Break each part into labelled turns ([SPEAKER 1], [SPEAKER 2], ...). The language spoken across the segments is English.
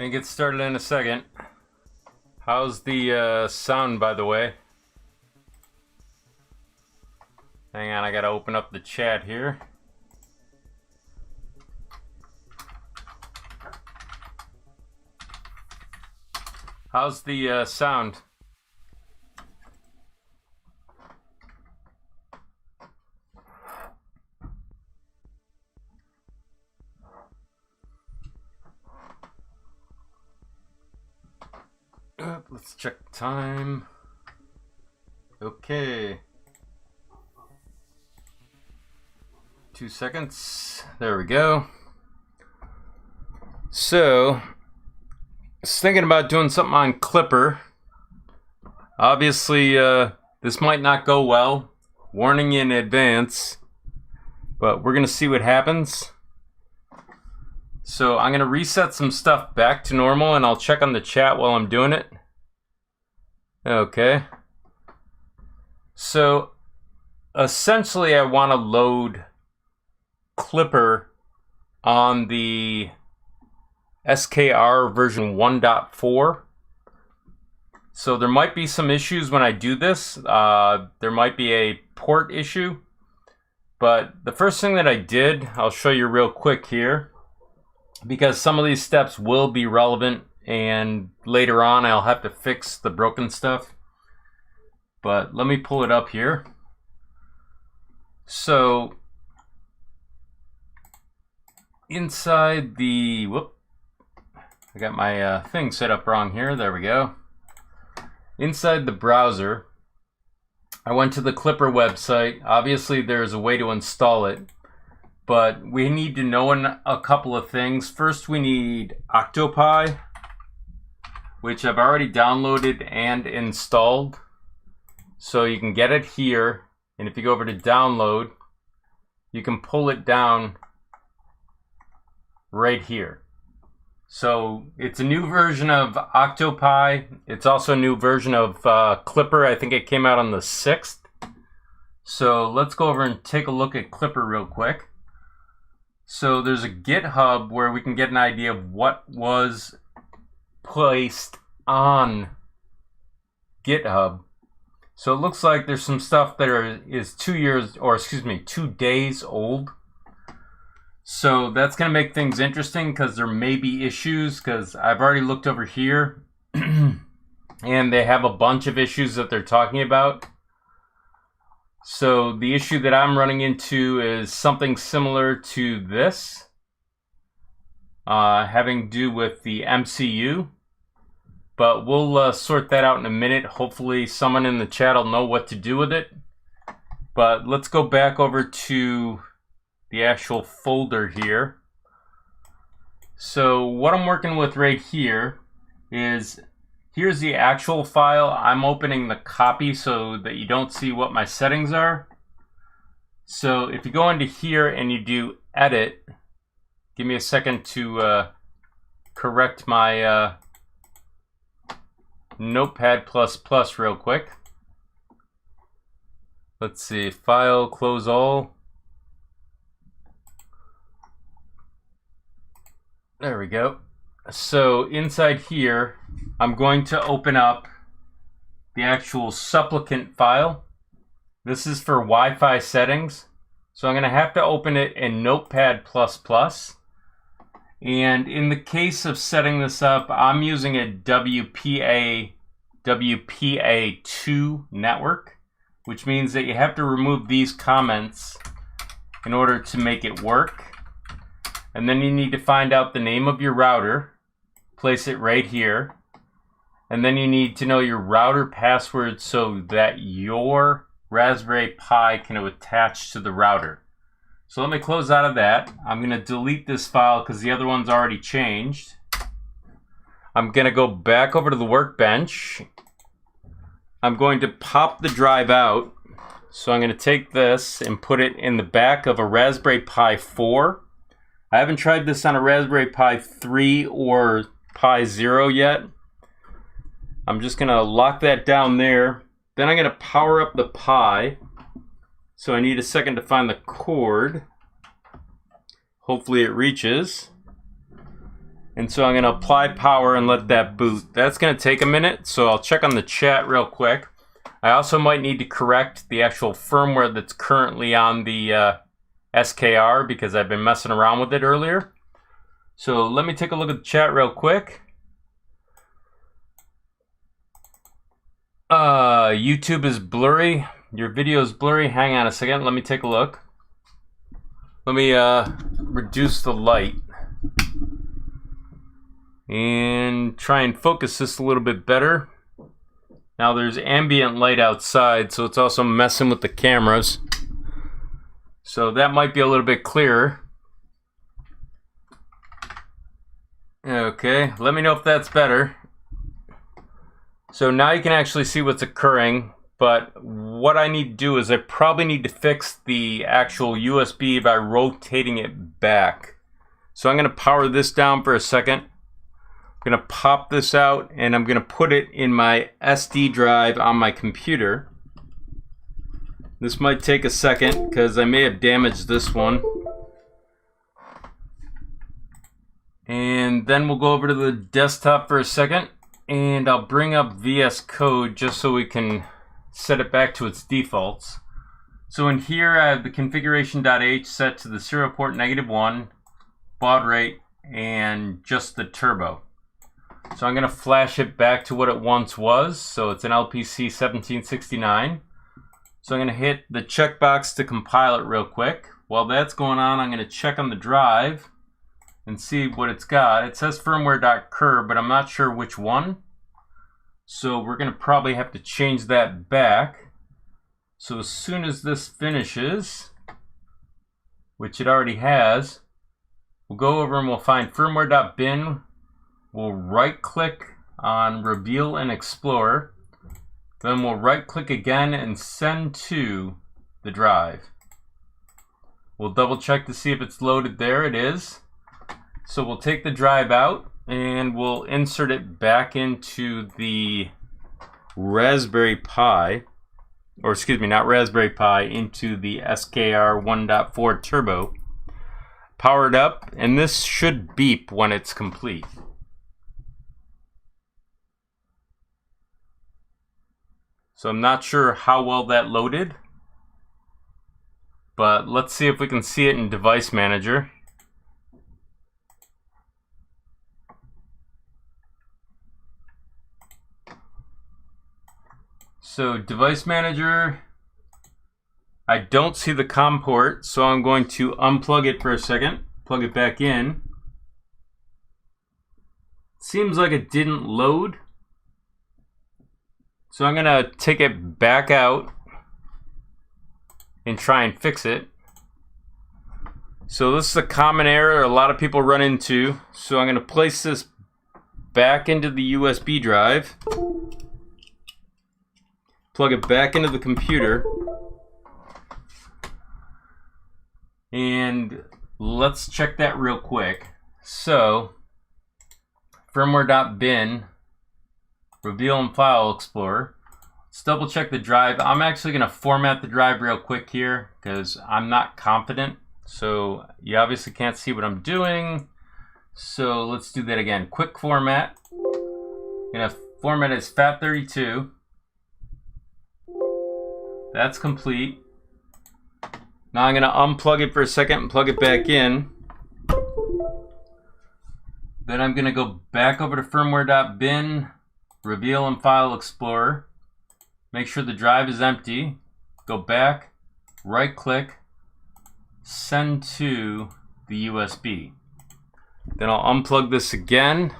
[SPEAKER 1] Gonna get started in a second. How's the sound, by the way? Hang on, I gotta open up the chat here. How's the sound? Let's check time. Okay. 2 seconds. There we go. So, I was thinking about doing something on Klipper. Obviously, this might not go well. Warning in advance. But we're going to see what happens. So I'm going to reset some stuff back to normal, and I'll check on the chat while I'm doing it. Okay. So essentially I want to load Klipper on the SKR version 1.4. So there might be some issues when I do this. There might be a port issue. But the first thing that I did, I'll show you real quick here, because some of these steps will be relevant and later on I'll have to fix the broken stuff. But let me pull it up here. So inside the, I got my thing set up wrong here. There we go. Inside the browser, I went to the Klipper website. Obviously there's a way to install it, but we need to know a couple of things. First, we need OctoPi, which I've already downloaded and installed. So you can get it here, and if you go over to download, you can pull it down right here. So it's a new version of OctoPi. It's also a new version of Klipper. I think it came out on the 6th. So let's go over and take a look at Klipper real quick. So there's a GitHub where we can get an idea of what was placed on GitHub. So it looks like there's some stuff that is 2 days old. So that's going to make things interesting because there may be issues, because I've already looked over here and they have a bunch of issues that they're talking about. So the issue that I'm running into is something similar to this, having to do with the MCU. But we'll sort that out in a minute. Hopefully someone in the chat will know what to do with it. But let's go back over to the actual folder here. So what I'm working with right here is, here's the actual file. I'm opening the copy so that you don't see what my settings are. So if you go into here and you do edit, give me a second to correct my Notepad++ real quick. Let's see, file, close all. There we go. So inside here, I'm going to open up the actual supplicant file. This is for Wi-Fi settings. So I'm going to have to open it in Notepad++. And in the case of setting this up, I'm using a WPA2 network, which means that you have to remove these comments in order to make it work. And then you need to find out the name of your router, place it right here, and then you need to know your router password so that your Raspberry Pi can attach to the router. So let me close out of that. I'm going to delete this file because the other one's already changed. I'm going to go back over to the workbench. I'm going to pop the drive out. So I'm going to take this and put it in the back of a Raspberry Pi 4. I haven't tried this on a Raspberry Pi 3 or Pi 0 yet. I'm just going to lock that down there. Then I'm going to power up the Pi. So I need a second to find the cord. Hopefully it reaches. And so I'm going to apply power and let that boot. That's going to take a minute, so I'll check on the chat real quick. I also might need to correct the actual firmware that's currently on the SKR because I've been messing around with it earlier. So let me take a look at the chat real quick. YouTube is blurry. Your video is blurry. Hang on a second. Let me take a look. Let me reduce the light and try and focus this a little bit better. Now there's ambient light outside, so it's also messing with the cameras. So that might be a little bit clearer. Okay, let me know if that's better. So now you can actually see what's occurring, but what I need to do is I probably need to fix the actual USB by rotating it back. So I'm going to power this down for a second. I'm going to pop this out and I'm going to put it in my SD drive on my computer. This might take a second because I may have damaged this one. And then we'll go over to the desktop for a second and I'll bring up VS Code just so we can set it back to its defaults. So in here I have the configuration.h set to the serial port -1, baud rate, and just the turbo. So I'm going to flash it back to what it once was. So it's an LPC 1769. So I'm going to hit the checkbox to compile it real quick. While that's going on, I'm going to check on the drive and see what it's got. It says firmware.cur, but I'm not sure which one. So we're going to probably have to change that back. So as soon as this finishes, which it already has, we'll go over and we'll find firmware.bin. We'll right click on Reveal and Explore. Then we'll right click again and send to the drive. We'll double check to see if it's loaded. There it is. So we'll take the drive out and we'll insert it back into the Raspberry Pi, or excuse me, not Raspberry Pi, into the SKR 1.4 Turbo. Power it up, and this should beep when it's complete. So I'm not sure how well that loaded, but let's see if we can see it in Device Manager. So Device Manager, I don't see the COM port, so I'm going to unplug it for a second, plug it back in. Seems like it didn't load. So I'm going to take it back out and try and fix it. So this is a common error a lot of people run into. So I'm going to place this back into the USB drive. Plug it back into the computer. And let's check that real quick. So firmware.bin, Reveal and File Explorer. Let's double check the drive. I'm actually going to format the drive real quick here because I'm not confident. So you obviously can't see what I'm doing. So let's do that again. Quick format. I'm going to format as FAT32. That's complete. Now I'm going to unplug it for a second and plug it back in. Then I'm going to go back over to firmware.bin, Reveal and File Explorer. Make sure the drive is empty. Go back, right click, send to the USB. Then I'll unplug this again.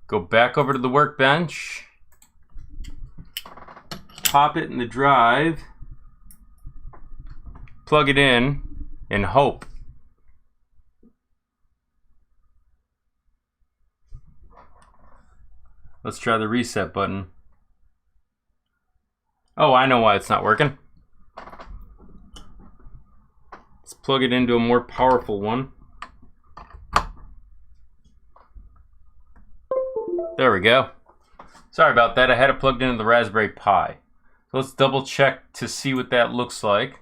[SPEAKER 1] Go back over to the workbench. Pop it in the drive. Plug it in and hope. Let's try the reset button. Oh, I know why it's not working. Let's plug it into a more powerful one. There we go. Sorry about that. I had it plugged into the Raspberry Pi. So let's double check to see what that looks like.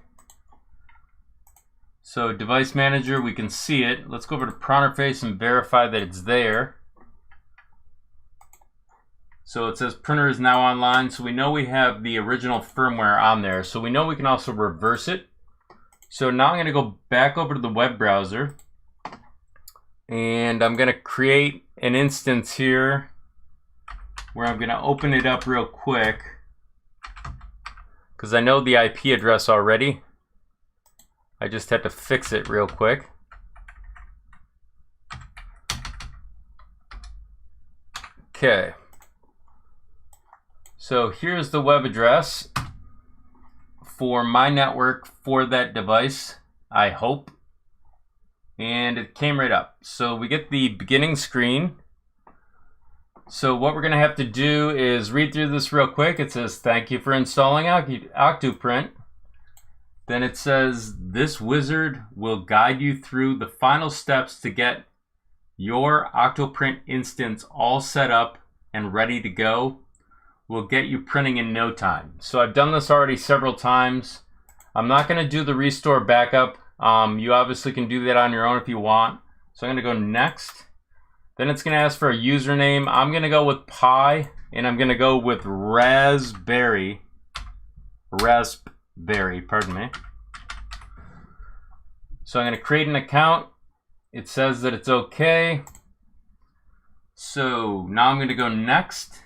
[SPEAKER 1] So device manager, we can see it. Let's go over to printerface and verify that it's there. So it says printer is now online, so we know we have the original firmware on there. So we know we can also reverse it. So now I'm going to go back over to the web browser, and I'm going to create an instance here where I'm going to open it up real quick because I know the IP address already. I just had to fix it real quick. Okay. So here's the web address for my network for that device, I hope. And it came right up. So we get the beginning screen. So what we're going to have to do is read through this real quick. It says, thank you for installing OctoPrint. Then it says, this wizard will guide you through the final steps to get your OctoPrint instance all set up and ready to go. We'll get you printing in no time. So I've done this already several times. I'm not going to do the restore backup. You obviously can do that on your own if you want. So I'm going to go next. Then it's going to ask for a username. I'm going to go with Pi, and I'm going to go with Raspberry, pardon me. So I'm going to create an account. It says that it's okay. So now I'm going to go next.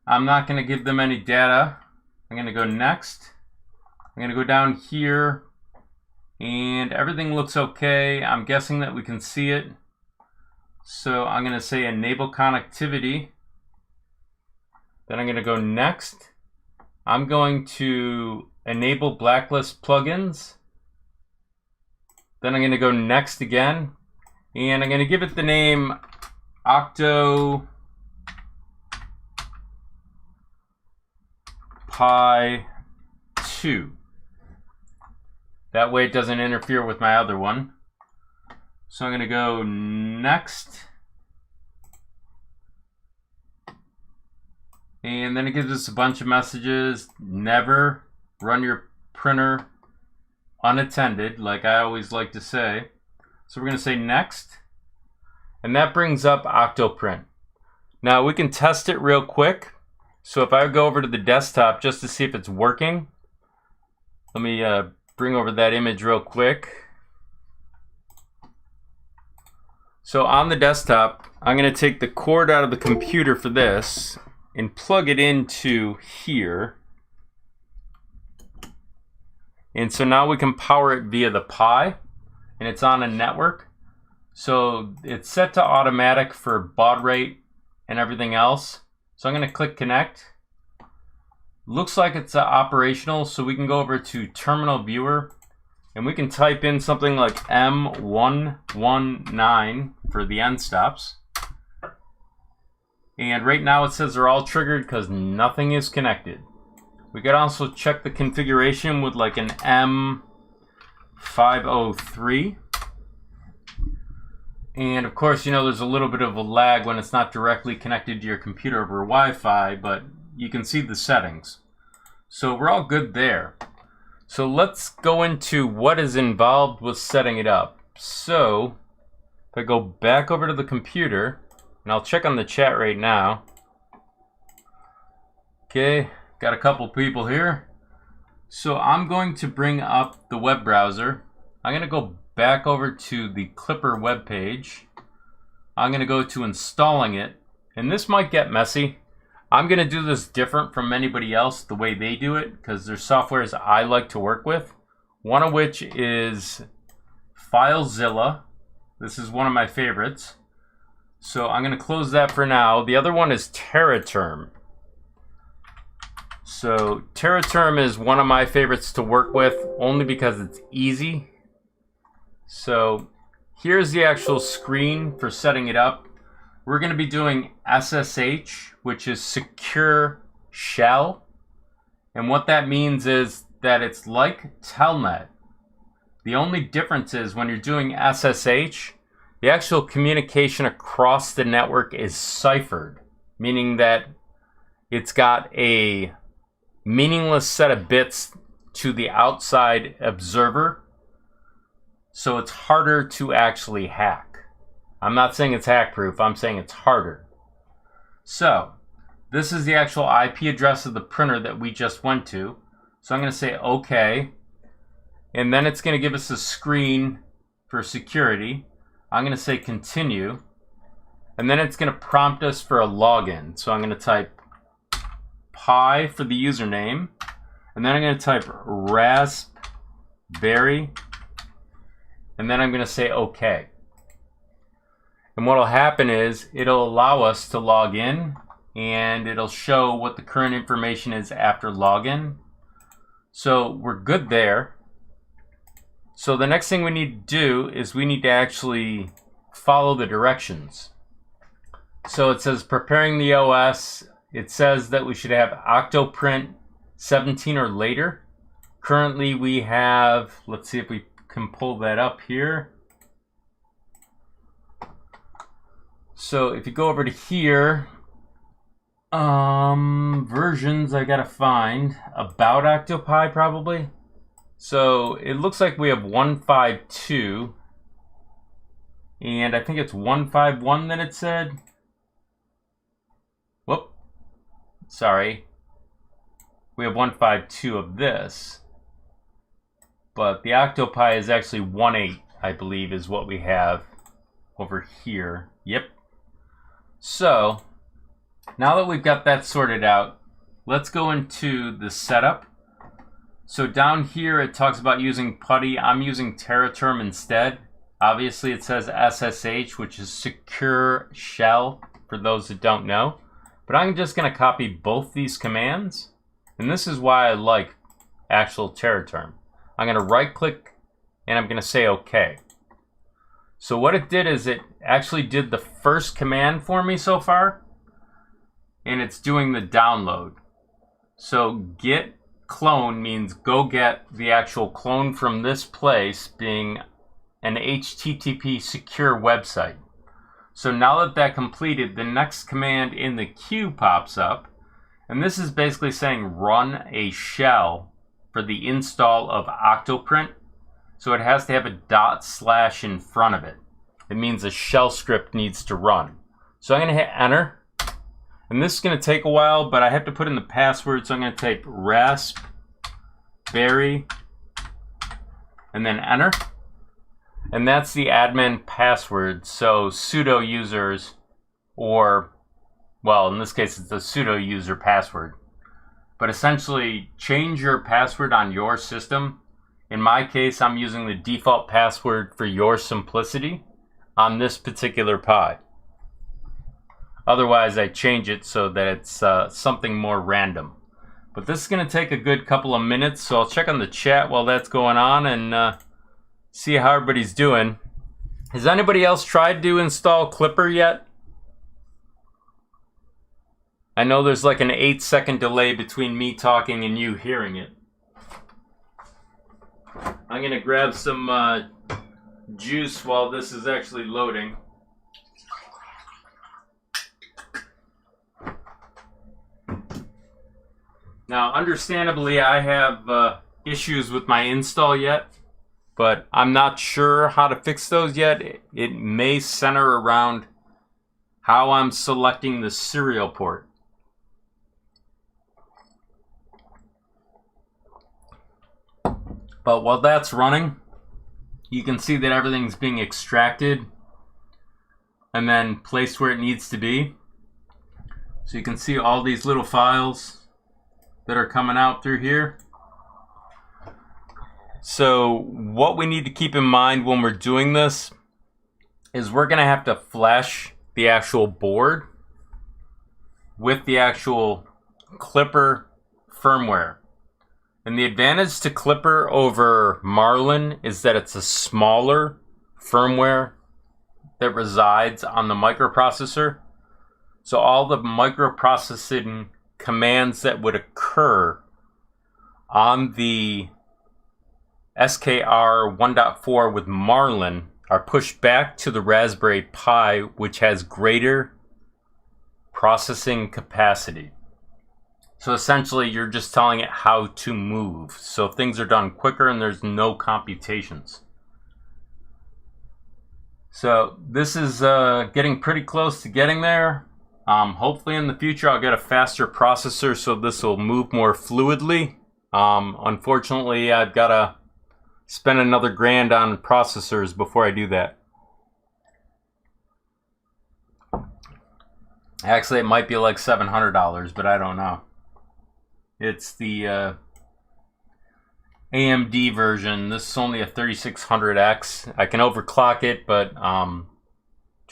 [SPEAKER 1] I'm not going to give them any data. I'm going to go next. I'm going to go down here, and everything looks okay. I'm guessing that we can see it. So I'm going to say enable connectivity. Then I'm going to go next. I'm going to enable blacklist plugins. Then I'm going to go next again. And I'm going to give it the name OctoPi 2. That way it doesn't interfere with my other one. So I'm going to go next. And then it gives us a bunch of messages. Never run your printer unattended, like I always like to say. So we're going to say next. And that brings up OctoPrint. Now we can test it real quick. So if I go over to the desktop just to see if it's working. Let me bring over that image real quick. So on the desktop, I'm going to take the cord out of the computer for this and plug it into here. And so now we can power it via the Pi, and it's on a network. So it's set to automatic for baud rate and everything else. So I'm going to click connect. Looks like it's operational, so we can go over to terminal viewer. And we can type in something like M119 for the end stops. And right now it says they're all triggered because nothing is connected. We could also check the configuration with like an M503. And of course, you know, there's a little bit of a lag when it's not directly connected to your computer over Wi-Fi, but you can see the settings. So we're all good there. So let's go into what is involved with setting it up. So if I go back over to the computer, and I'll check on the chat right now. Okay, got a couple people here. So I'm going to bring up the web browser. I'm going to go back over to the Klipper web page. I'm going to go to installing it. And this might get messy. I'm going to do this different from anybody else the way they do it, because there's softwares I like to work with. One of which is FileZilla. This is one of my favorites. So I'm going to close that for now. The other one is Teraterm. So Teraterm is one of my favorites to work with only because it's easy. So here's the actual screen for setting it up. We're going to be doing SSH, which is Secure Shell. And what that means is that it's like Telnet. The only difference is when you're doing SSH, the actual communication across the network is ciphered, meaning that it's got a meaningless set of bits to the outside observer. So it's harder to actually hack. I'm not saying it's hack proof, I'm saying it's harder. So this is the actual IP address of the printer that we just went to. So I'm going to say OK. And then it's going to give us a screen for security. I'm going to say continue. And then it's going to prompt us for a login. So I'm going to type Pi for the username. And then I'm going to type raspberry. And then I'm going to say OK. And what will happen is it'll allow us to log in. And it'll show what the current information is after login. So we're good there. So the next thing we need to do is we need to actually follow the directions. So it says preparing the OS. It says that we should have OctoPrint 17 or later. Currently we have, let's see if we can pull that up here. So if you go over to here, versions I gotta find about OctoPi probably. So it looks like we have 152, and I think it's 151 that it said. Whoop, sorry. We have 152 of this, but the OctoPi is actually 1.8, I believe, is what we have over here. Yep. So now that we've got that sorted out, let's go into the setup. So down here it talks about using PuTTY. I'm using TerraTerm instead. Obviously it says SSH, which is secure shell for those that don't know. But I'm just going to copy both these commands. And this is why I like actual TerraTerm. I'm going to right click and I'm going to say OK. So what it did is it actually did the first command for me so far. And it's doing the download. So git clone means go get the actual clone from this place, being an HTTP secure website. So now that that completed, the next command in the queue pops up. And this is basically saying run a shell for the install of OctoPrint. So it has to have a ./ in front of it. It means a shell script needs to run. So I'm going to hit enter. And this is going to take a while, but I have to put in the password, so I'm going to type raspberry and then enter. And that's the admin password. So sudo users, or, well, in this case, it's a sudo user password. But essentially, change your password on your system. In my case, I'm using the default password for your simplicity on this particular Pi. Otherwise, I change it so that it's something more random. But this is going to take a good couple of minutes, so I'll check on the chat while that's going on and see how everybody's doing. Has anybody else tried to install Klipper yet? I know there's like an 8-second delay between me talking and you hearing it. I'm going to grab some juice while this is actually loading. Now, understandably, I have issues with my install yet, but I'm not sure how to fix those yet. It may center around how I'm selecting the serial port. But while that's running, you can see that everything's being extracted and then placed where it needs to be. So you can see all these little files that are coming out through here. So what we need to keep in mind when we're doing this is we're going to have to flash the actual board with the actual Klipper firmware. And the advantage to Klipper over Marlin is that it's a smaller firmware that resides on the microprocessor. So all the microprocessing commands that would occur on the SKR 1.4 with Marlin are pushed back to the Raspberry Pi, which has greater processing capacity. So essentially, you're just telling it how to move. So things are done quicker and there's no computations. So this is getting pretty close to getting there. Hopefully in the future I'll get a faster processor so this will move more fluidly. Unfortunately, I've got to spend another grand on processors before I do that. Actually, it might be like $700, but I don't know. It's the AMD version. This is only a 3600X. I can overclock it, but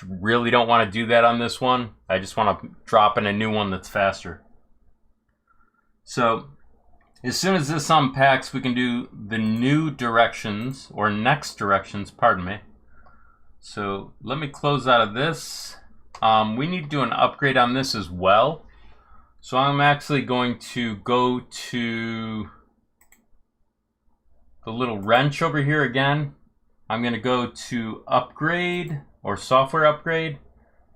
[SPEAKER 1] really don't want to do that on this one. I just want to drop in a new one that's faster. So as soon as this unpacks, we can do the new directions, or next directions, pardon me. So let me close out of this. We need to do an upgrade on this as well. So I'm actually going to go to the little wrench over here again. I'm going to go to upgrade or software upgrade,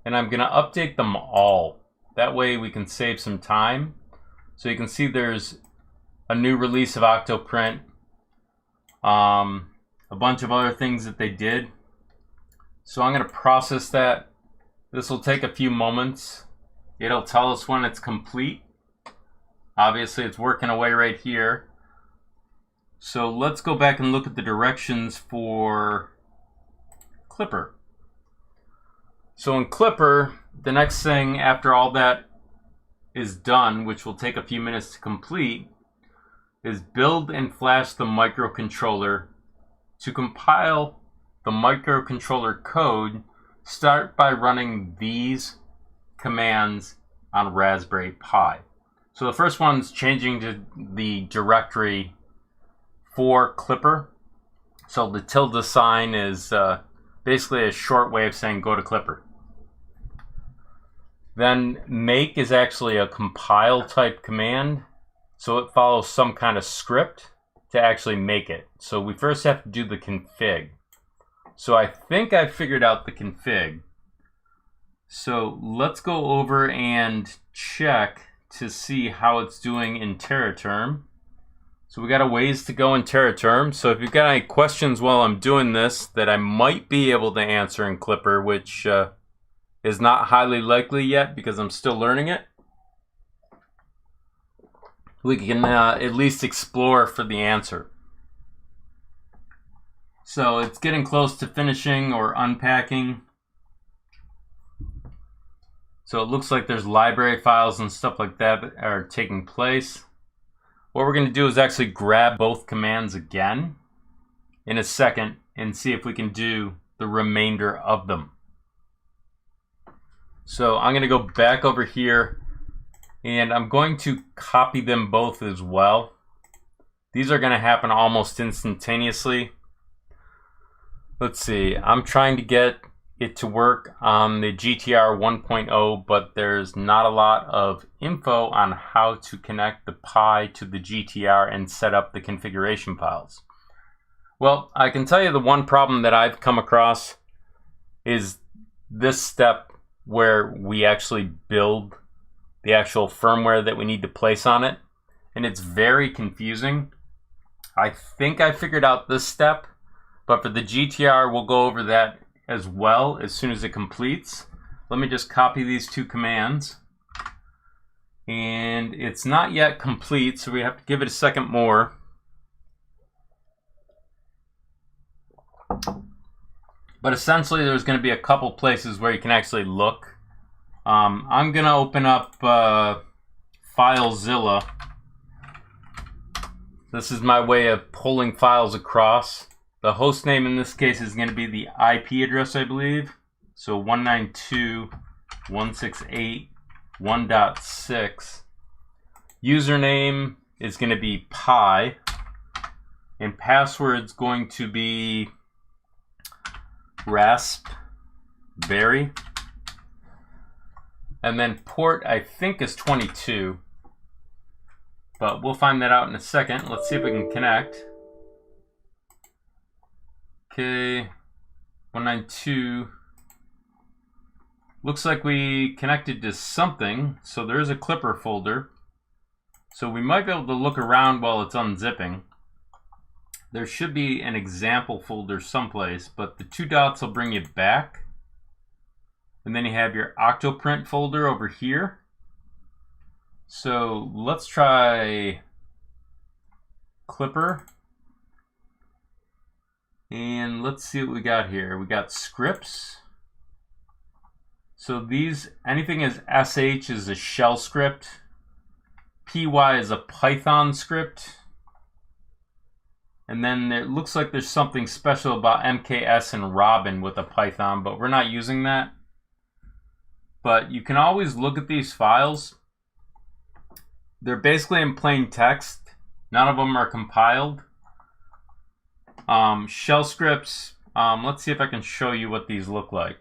[SPEAKER 1] and I'm going to update them all. That way we can save some time. So you can see there's a new release of OctoPrint, a bunch of other things that they did. So I'm going to process that. This will take a few moments. It'll tell us when it's complete. Obviously it's working away right here. So let's go back and look at the directions for Klipper. So in Klipper, the next thing after all that is done, which will take a few minutes to complete, is build and flash the microcontroller. To compile the microcontroller code, start by running these commands on Raspberry Pi. So the first one's changing to the directory for Klipper. So the tilde sign is basically a short way of saying go to Klipper. Then make is actually a compile type command. So it follows some kind of script to actually make it. So we first have to do the config. So I think I figured out the config. So let's go over and check to see how it's doing in Teraterm. So we got a ways to go in Teraterm. So if you've got any questions while I'm doing this that I might be able to answer in Klipper, which is not highly likely yet because I'm still learning it, we can at least explore for the answer. So it's getting close to finishing or unpacking. So it looks like there's library files and stuff like that that are taking place. What we're going to do is actually grab both commands again in a second and see if we can do the remainder of them. So I'm going to go back over here and I'm going to copy them both as well. These are going to happen almost instantaneously. Let's see, I'm trying to get it to work on the GTR 1.0, but there's not a lot of info on how to connect the Pi to the GTR and set up the configuration files. Well, I can tell you the one problem that I've come across is this step where we actually build the actual firmware that we need to place on it, and it's very confusing. I think I figured out this step, but for the GTR, we'll go over that as well as soon as it completes. Let me just copy these two commands. And it's not yet complete, so we have to give it a second more. But essentially, there's going to be a couple places where you can actually look. I'm going to open up FileZilla. This is my way of pulling files across. The host name in this case is going to be the IP address, I believe. So 192.168.1.6. Username is going to be Pi. And password's going to be Raspberry. And then port, I think, is 22. But we'll find that out in a second. Let's see if we can connect. Okay, 192. Looks like we connected to something. So there's a Klipper folder. So we might be able to look around while it's unzipping. there should be an example folder someplace, but the 2 dots will bring you back. And then you have your OctoPrint folder over here. So let's try Klipper. And let's see what we got here. We got scripts. So these, anything as sh is a shell script. py is a Python script. And then it looks like there's something special about MKS and Robin with a Python, but we're not using that. But you can always look at these files. They're basically in plain text. None of them are compiled. Shell scripts, let's see if I can show you what these look like.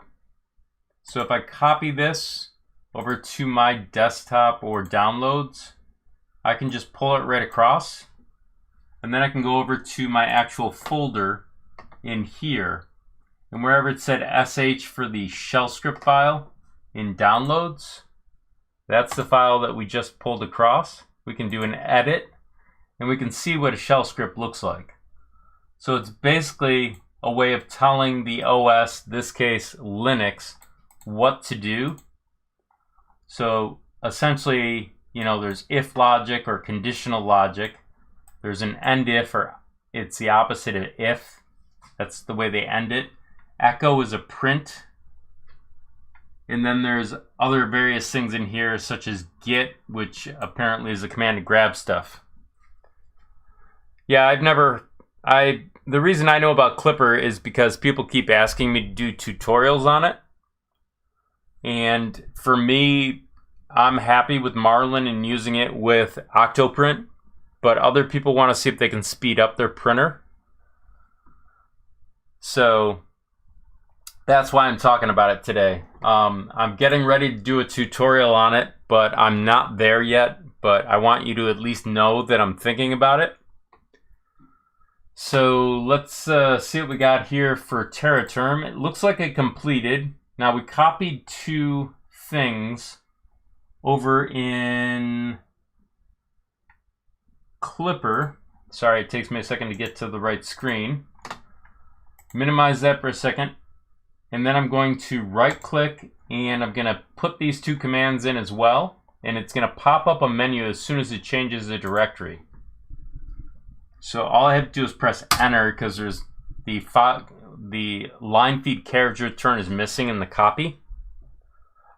[SPEAKER 1] So if I copy this over to my desktop or downloads, I can just pull it right across. And then I can go over to my actual folder in here. And wherever it said sh for the shell script file in downloads, that's the file that we just pulled across. We can do an edit and we can see what a shell script looks like. So it's basically a way of telling the OS, this case Linux, what to do. So essentially, you know, there's if logic or conditional logic. There's an end if, or it's the opposite of if. That's the way they end it. Echo is a print. And then there's other various things in here, such as git, which apparently is a command to grab stuff. Yeah, the reason I know about Klipper is because people keep asking me to do tutorials on it. And for me, I'm happy with Marlin and using it with OctoPrint. But other people want to see if they can speed up their printer. So that's why I'm talking about it today. I'm getting ready to do a tutorial on it, but I'm not there yet. But I want you to at least know that I'm thinking about it. So let's see what we got here for TerraTerm. It looks like it completed. Now we copied 2 things over in Klipper. Sorry, it takes me a second to get to the right screen. Minimize that for a second. And then I'm going to right click and I'm going to put these 2 commands in as well. And it's going to pop up a menu as soon as it changes the directory. So all I have to do is press enter because there's the line feed carriage return is missing in the copy.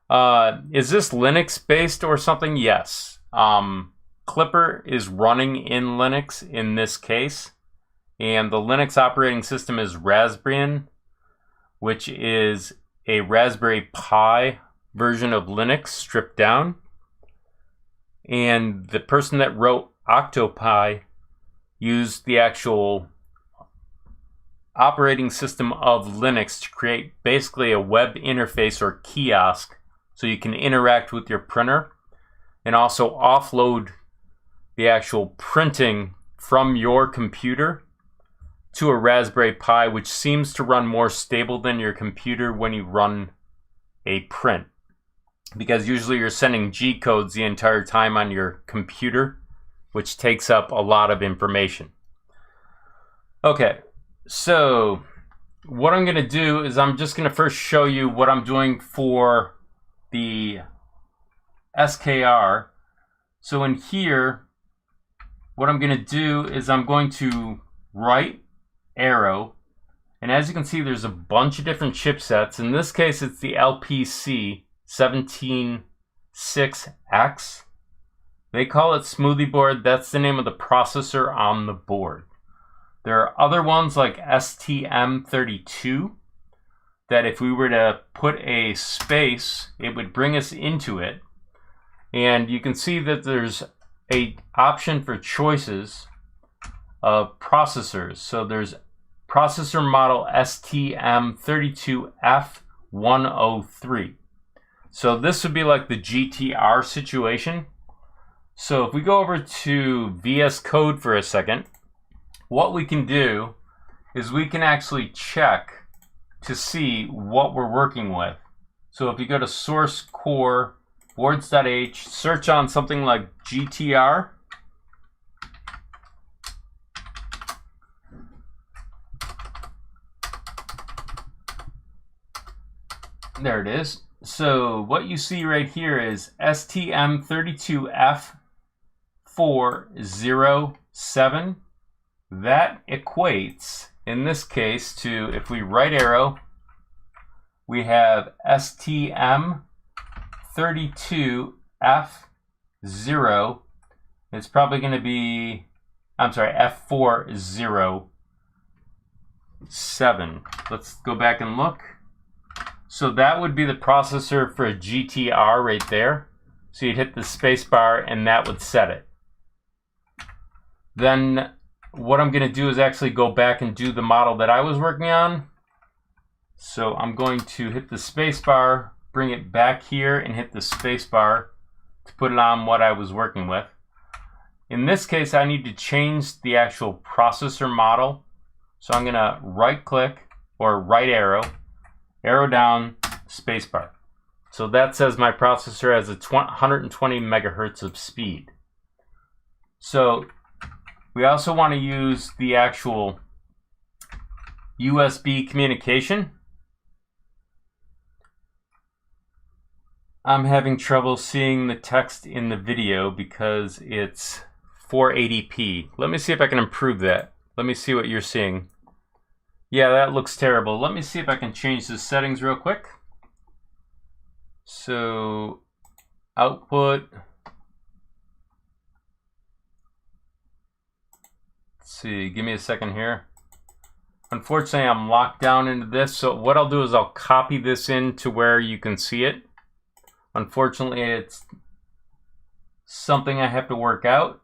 [SPEAKER 1] Is this Linux based or something? Yes. Klipper is running in Linux in this case, and the Linux operating system is Raspbian, which is a Raspberry Pi version of Linux stripped down. And the person that wrote OctoPi used the actual operating system of Linux to create basically a web interface or kiosk so you can interact with your printer and also offload the actual printing from your computer to a Raspberry Pi, which seems to run more stable than your computer when you run a print. Because usually you're sending G codes the entire time on your computer, which takes up a lot of information. Okay, so what I'm going to do is I'm just going to first show you what I'm doing for the SKR. So in here, what I'm going to do is I'm going to right arrow, and as you can see there's a bunch of different chipsets. In this case it's the LPC 176X. They call it Smoothie Board. That's the name of the processor on the board. There are other ones like STM32 that if we were to put a space, it would bring us into it. And you can see that there's a option for choices of processors. So there's processor model STM32F103. So this would be like the GTR situation. So if we go over to VS Code for a second, what we can do is we can actually check to see what we're working with. So if you go to source core boards.h, search on something like GTR, There it is. So what you see right here is STM32F407. That equates, in this case, to, if we right arrow, we have STM32F0. It's probably going to be, I'm sorry, F407. Let's go back and look. So that would be the processor for a GTR right there. So you'd hit the space bar and that would set it. Then what I'm going to do is actually go back and do the model that I was working on. So I'm going to hit the space bar, bring it back here and hit the space bar to put it on what I was working with. In this case, I need to change the actual processor model. So I'm going to right click or right arrow, arrow down, spacebar. So that says my processor has a 120 megahertz of speed. So we also want to use the actual USB communication. I'm having trouble seeing the text in the video because it's 480p. Let me see if I can improve that. Let me see what you're seeing. Yeah, that looks terrible. Let me see if I can change the settings real quick. So, output. Let's see, give me a second here. Unfortunately, I'm locked down into this. So what I'll do is I'll copy this into where you can see it. Unfortunately, it's something I have to work out.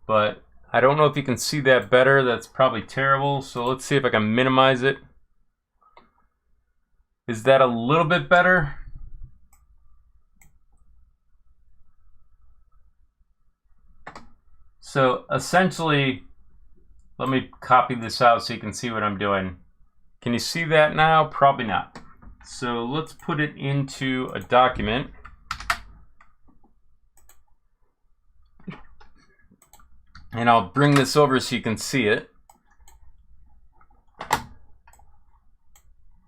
[SPEAKER 1] But I don't know if you can see that better. That's probably terrible. So let's see if I can minimize it. Is that a little bit better? So essentially, let me copy this out so you can see what I'm doing. Can you see that now? Probably not. So let's put it into a document. And I'll bring this over so you can see it.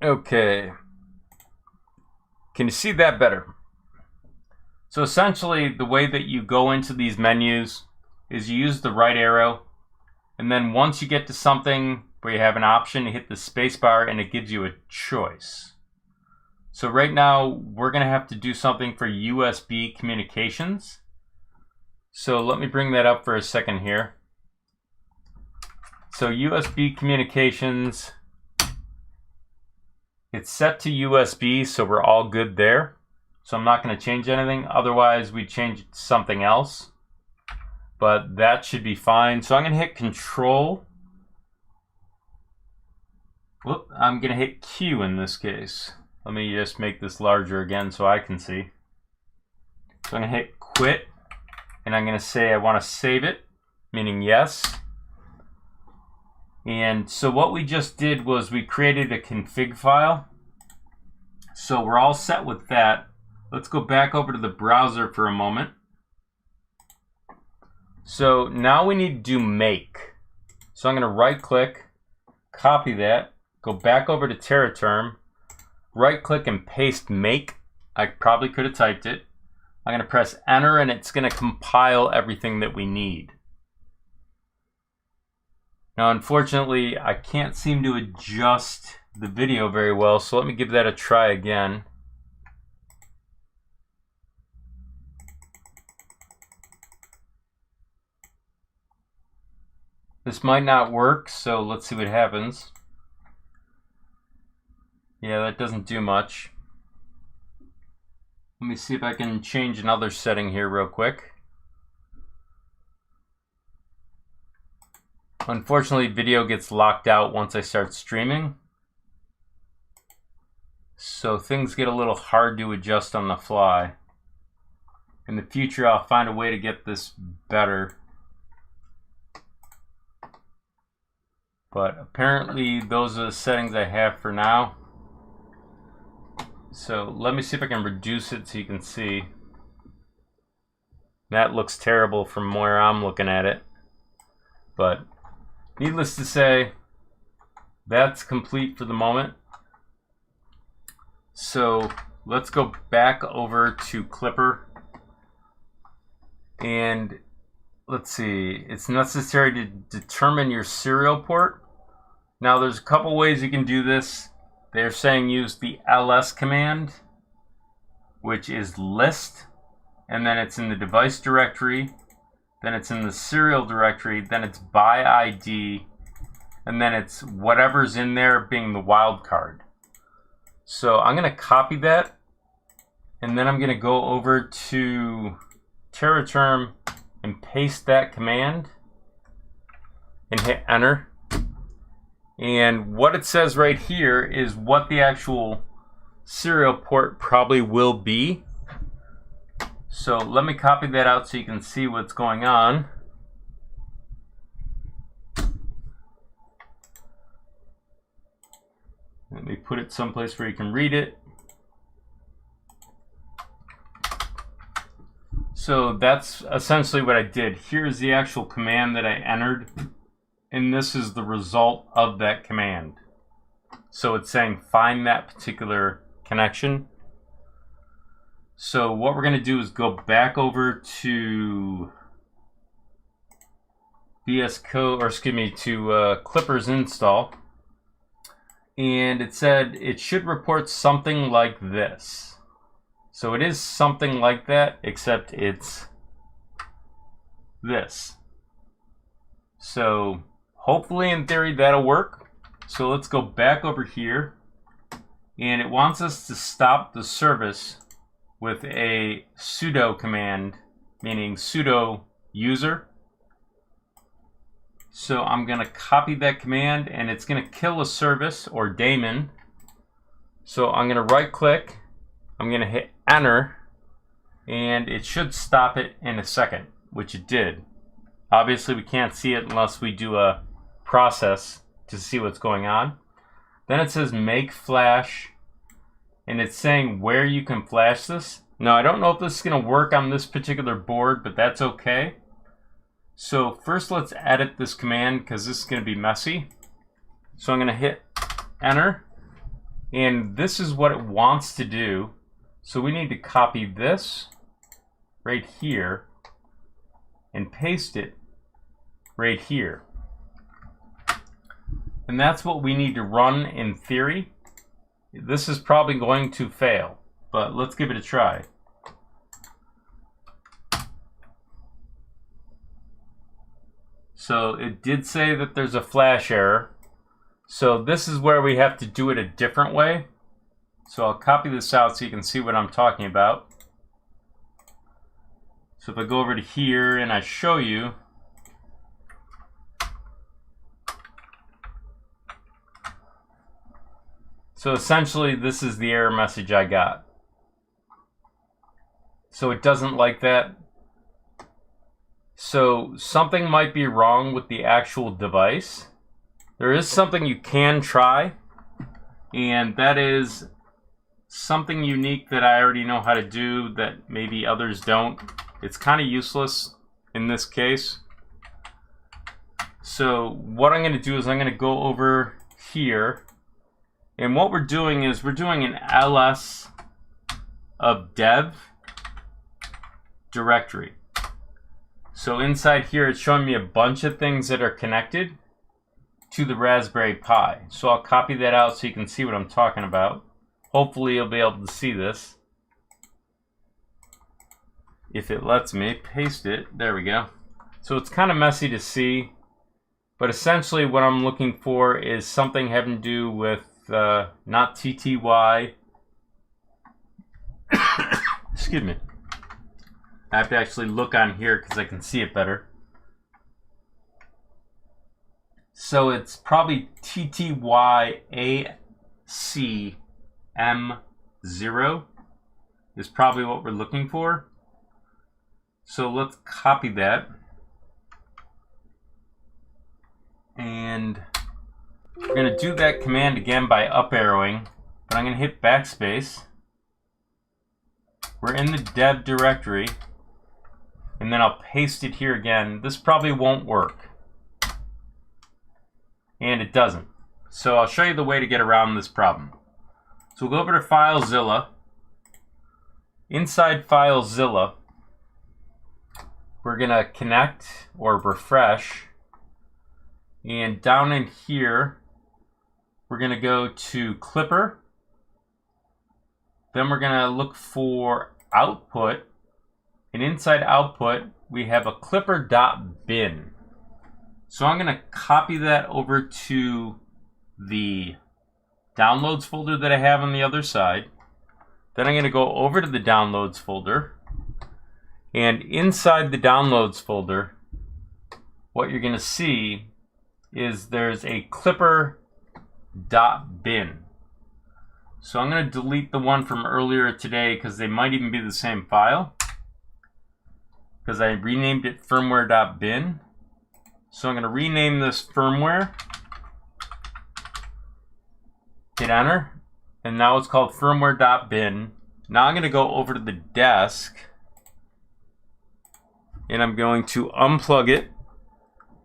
[SPEAKER 1] Okay. Can you see that better? So essentially, the way that you go into these menus is you use the right arrow, and then once you get to something where you have an option, you hit the space bar and it gives you a choice. So right now, we're going to have to do something for USB communications. So let me bring that up for a second here. So USB communications, it's set to USB, so we're all good there. So I'm not going to change anything. Otherwise, we change it to something else. But that should be fine. So I'm going to hit Control. Whoop, I'm going to hit Q in this case. Let me just make this larger again so I can see. So I'm going to hit Quit. And I'm going to say I want to save it, meaning yes. And so what we just did was we created a config file. So we're all set with that. Let's go back over to the browser for a moment. So now we need to do make. So I'm going to right click, copy that, go back over to TerraTerm, right click and paste make. I probably could have typed it. I'm going to press enter and it's going to compile everything that we need. Now, unfortunately, I can't seem to adjust the video very well, so let me give that a try again. This might not work, so let's see what happens. Yeah, that doesn't do much. Let me see if I can change another setting here real quick. Unfortunately, video gets locked out once I start streaming. So things get a little hard to adjust on the fly. In the future, I'll find a way to get this better. But apparently, those are the settings I have for now. So let me see if I can reduce it so you can see. That looks terrible from where I'm looking at it. But needless to say, that's complete for the moment. So let's go back over to Klipper, and let's see, it's necessary to determine your serial port. Now there's a couple ways you can do this. They're saying use the ls command, which is list, and then it's in the device directory, then it's in the serial directory, then it's by ID, and then it's whatever's in there being the wildcard. So I'm going to copy that, and then I'm going to go over to TerraTerm and paste that command and hit enter. And what it says right here is what the actual serial port probably will be. So let me copy that out so you can see what's going on. Let me put it someplace where you can read it. So that's essentially what I did. Here's the actual command that I entered, and this is the result of that command. So it's saying find that particular connection. So what we're going to do is go back over to Klipper's install. And it said it should report something like this. So it is something like that, except it's this. So hopefully in theory that'll work. So let's go back over here, and it wants us to stop the service with a sudo command, meaning sudo user. So I'm going to copy that command, and it's going to kill a service or daemon. So I'm going to right click, I'm going to hit enter, and it should stop it in a second, which it did. Obviously we can't see it unless we do a process to see what's going on. Then it says make flash, and it's saying where you can flash this. Now I don't know if this is going to work on this particular board, but that's okay. So first let's edit this command because this is going to be messy. So I'm going to hit enter, and this is what it wants to do. So we need to copy this right here and paste it right here. And that's what we need to run in theory. This is probably going to fail, but let's give it a try. So it did say that there's a flash error. So this is where we have to do it a different way. So I'll copy this out so you can see what I'm talking about. So if I go over to here and I show you, so essentially this is the error message I got. So it doesn't like that. So something might be wrong with the actual device. There is something you can try, and that is something unique that I already know how to do that maybe others don't. It's kind of useless in this case. So what I'm going to do is I'm going to go over here, and what we're doing is we're doing an ls of dev directory. So inside here it's showing me a bunch of things that are connected to the Raspberry Pi. So I'll copy that out so you can see what I'm talking about. Hopefully you'll be able to see this. If it lets me paste it, there we go. So it's kind of messy to see, but essentially what I'm looking for is something having to do with not TTY. Excuse me. I have to actually look on here because I can see it better. So it's probably TTYACM0 is probably what we're looking for. So let's copy that. And we're going to do that command again by up arrowing, but I'm going to hit backspace. We're in the dev directory, and then I'll paste it here again. This probably won't work. And it doesn't. So I'll show you the way to get around this problem. So we'll go over to FileZilla. Inside FileZilla, we're going to connect or refresh. And down in here, we're going to go to Klipper. Then we're going to look for output. And inside output, we have a Klipper.bin. So I'm going to copy that over to the downloads folder that I have on the other side. Then I'm going to go over to the downloads folder. And inside the downloads folder, what you're going to see is there's a Klipper.bin. So I'm going to delete the one from earlier today because they might even be the same file, because I renamed it firmware.bin. So I'm going to rename this firmware, hit enter, and now it's called firmware.bin. Now I'm going to go over to the desk and I'm going to unplug it.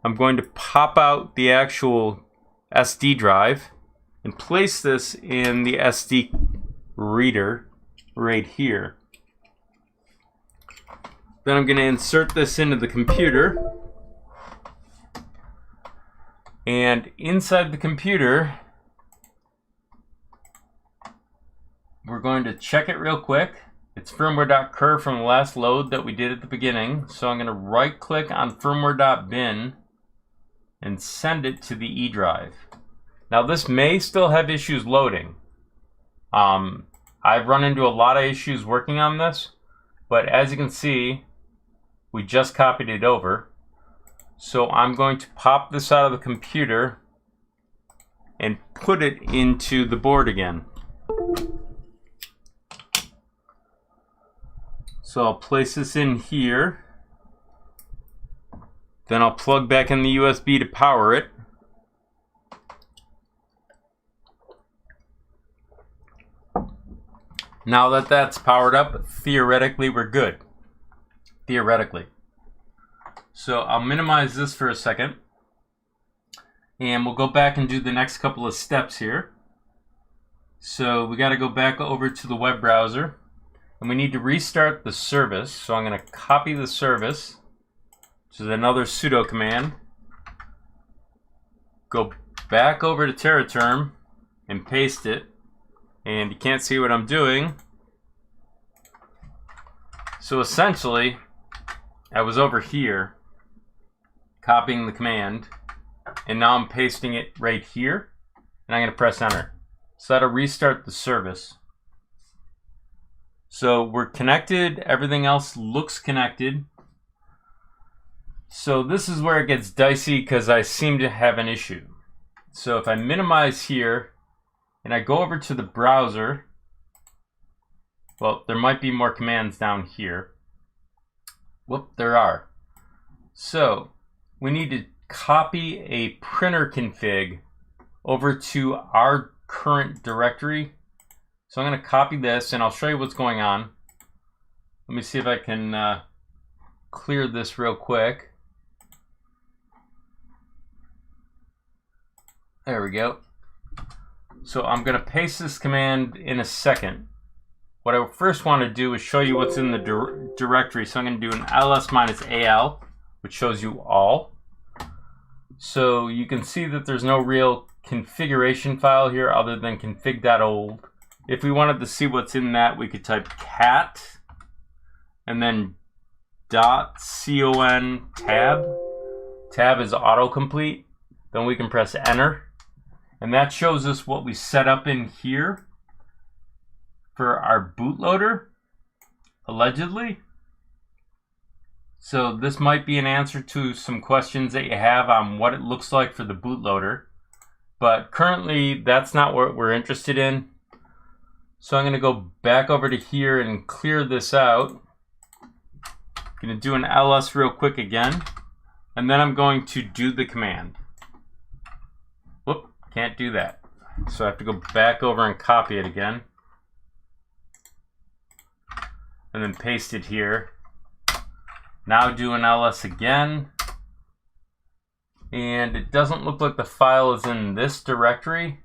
[SPEAKER 1] I'm going to pop out the actual SD drive and place this in the SD reader right here. Then I'm going to insert this into the computer. And inside the computer, we're going to check it real quick. It's firmware.cur from the last load that we did at the beginning. So I'm going to right click on firmware.bin and send it to the E drive. Now this may still have issues loading. I've run into a lot of issues working on this, but as you can see, we just copied it over. So I'm going to pop this out of the computer and put it into the board again. So I'll place this in here. Then I'll plug back in the USB to power it. Now that that's powered up, theoretically we're good. Theoretically. So I'll minimize this for a second. And we'll go back and do the next couple of steps here. So we got to go back over to the web browser. And we need to restart the service. So I'm going to copy the service, which is another sudo command. Go back over to TerraTerm and paste it. And you can't see what I'm doing. So essentially, I was over here copying the command, and now I'm pasting it right here, and I'm going to press enter. So that'll restart the service. So we're connected, everything else looks connected. So this is where it gets dicey because I seem to have an issue. So if I minimize here, and I go over to the browser, well, there might be more commands down here. Whoop, there are. So we need to copy a printer config over to our current directory. So I'm going to copy this and I'll show you what's going on. Let me see if I can clear this real quick. There we go. So I'm going to paste this command in a second. What I first want to do is show you what's in the directory. So I'm going to do an ls-al, which shows you all. So you can see that there's no real configuration file here other than config.old. If we wanted to see what's in that, we could type cat and then .con tab. Tab is autocomplete. Then we can press enter. And that shows us what we set up in here for our bootloader, allegedly. So this might be an answer to some questions that you have on what it looks like for the bootloader. But currently, that's not what we're interested in. So I'm going to go back over to here and clear this out. I'm going to do an ls real quick again. And then I'm going to do the command. Whoop, can't do that. So I have to go back over and copy it again. And then paste it here. Now do an ls again. And it doesn't look like the file is in this directory.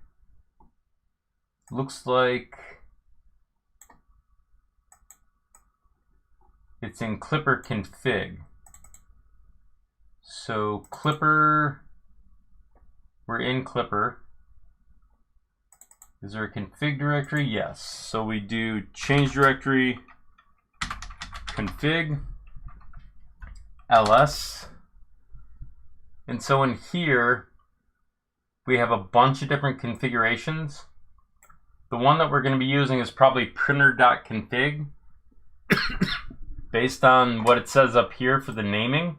[SPEAKER 1] looks like it's in Klipper config. So Klipper, we're in Klipper. Is there a config directory? Yes. So we do change directory config ls. And so in here, we have a bunch of different configurations. The one that we're going to be using is probably printer.config based on what it says up here for the naming.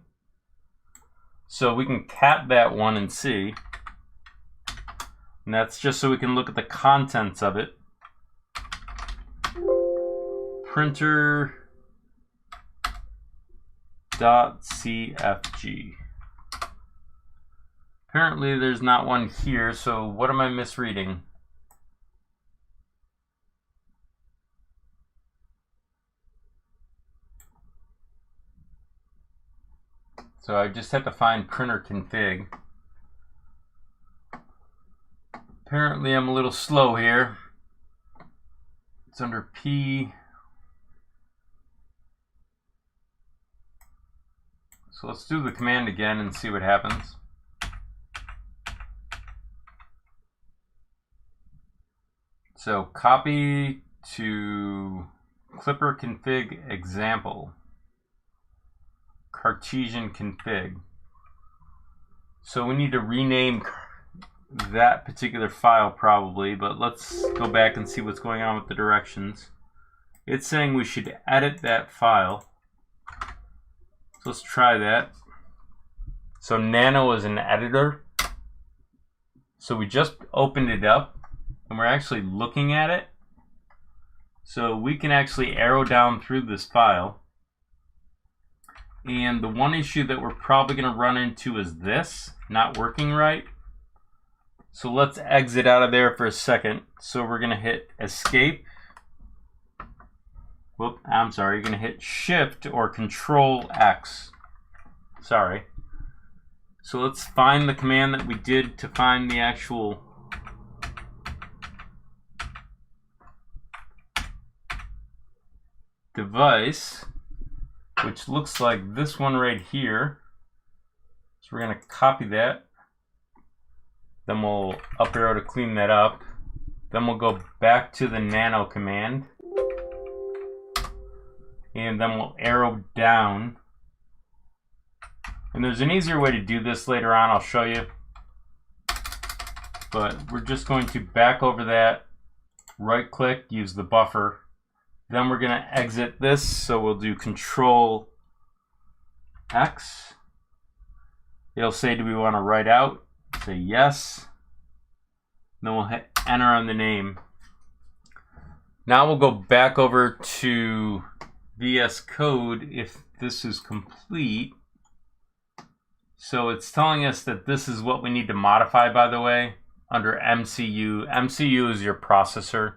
[SPEAKER 1] So we can cat that one and see. And that's just so we can look at the contents of it. Printer.cfg. Apparently there's not one here, so what am I misreading? So I just have to find printer config. Apparently I'm a little slow here. It's under P. So let's do the command again and see what happens. So copy to Klipper config example, Cartesian config. So we need to rename that particular file probably, but let's go back and see what's going on with the directions. It's saying we should edit that file. So let's try that. So Nano is an editor. So we just opened it up and we're actually looking at it. So we can actually arrow down through this file. And the one issue that we're probably going to run into is this not working right. So let's exit out of there for a second. So we're going to hit escape. Whoop, I'm sorry, you're going to hit Shift or Control X. Sorry. So let's find the command that we did to find the actual device, which looks like this one right here. So we're going to copy that. Then we'll up arrow to clean that up. Then we'll go back to the Nano command. And then we'll arrow down. And there's an easier way to do this later on, I'll show you. But we're just going to back over that, right click, use the buffer. Then we're going to exit this, so we'll do Control X. It'll say, do we want to write out? Say yes. Then we'll hit enter on the name. Now we'll go back over to VS Code if this is complete. So it's telling us that this is what we need to modify, by the way, under MCU. MCU is your processor,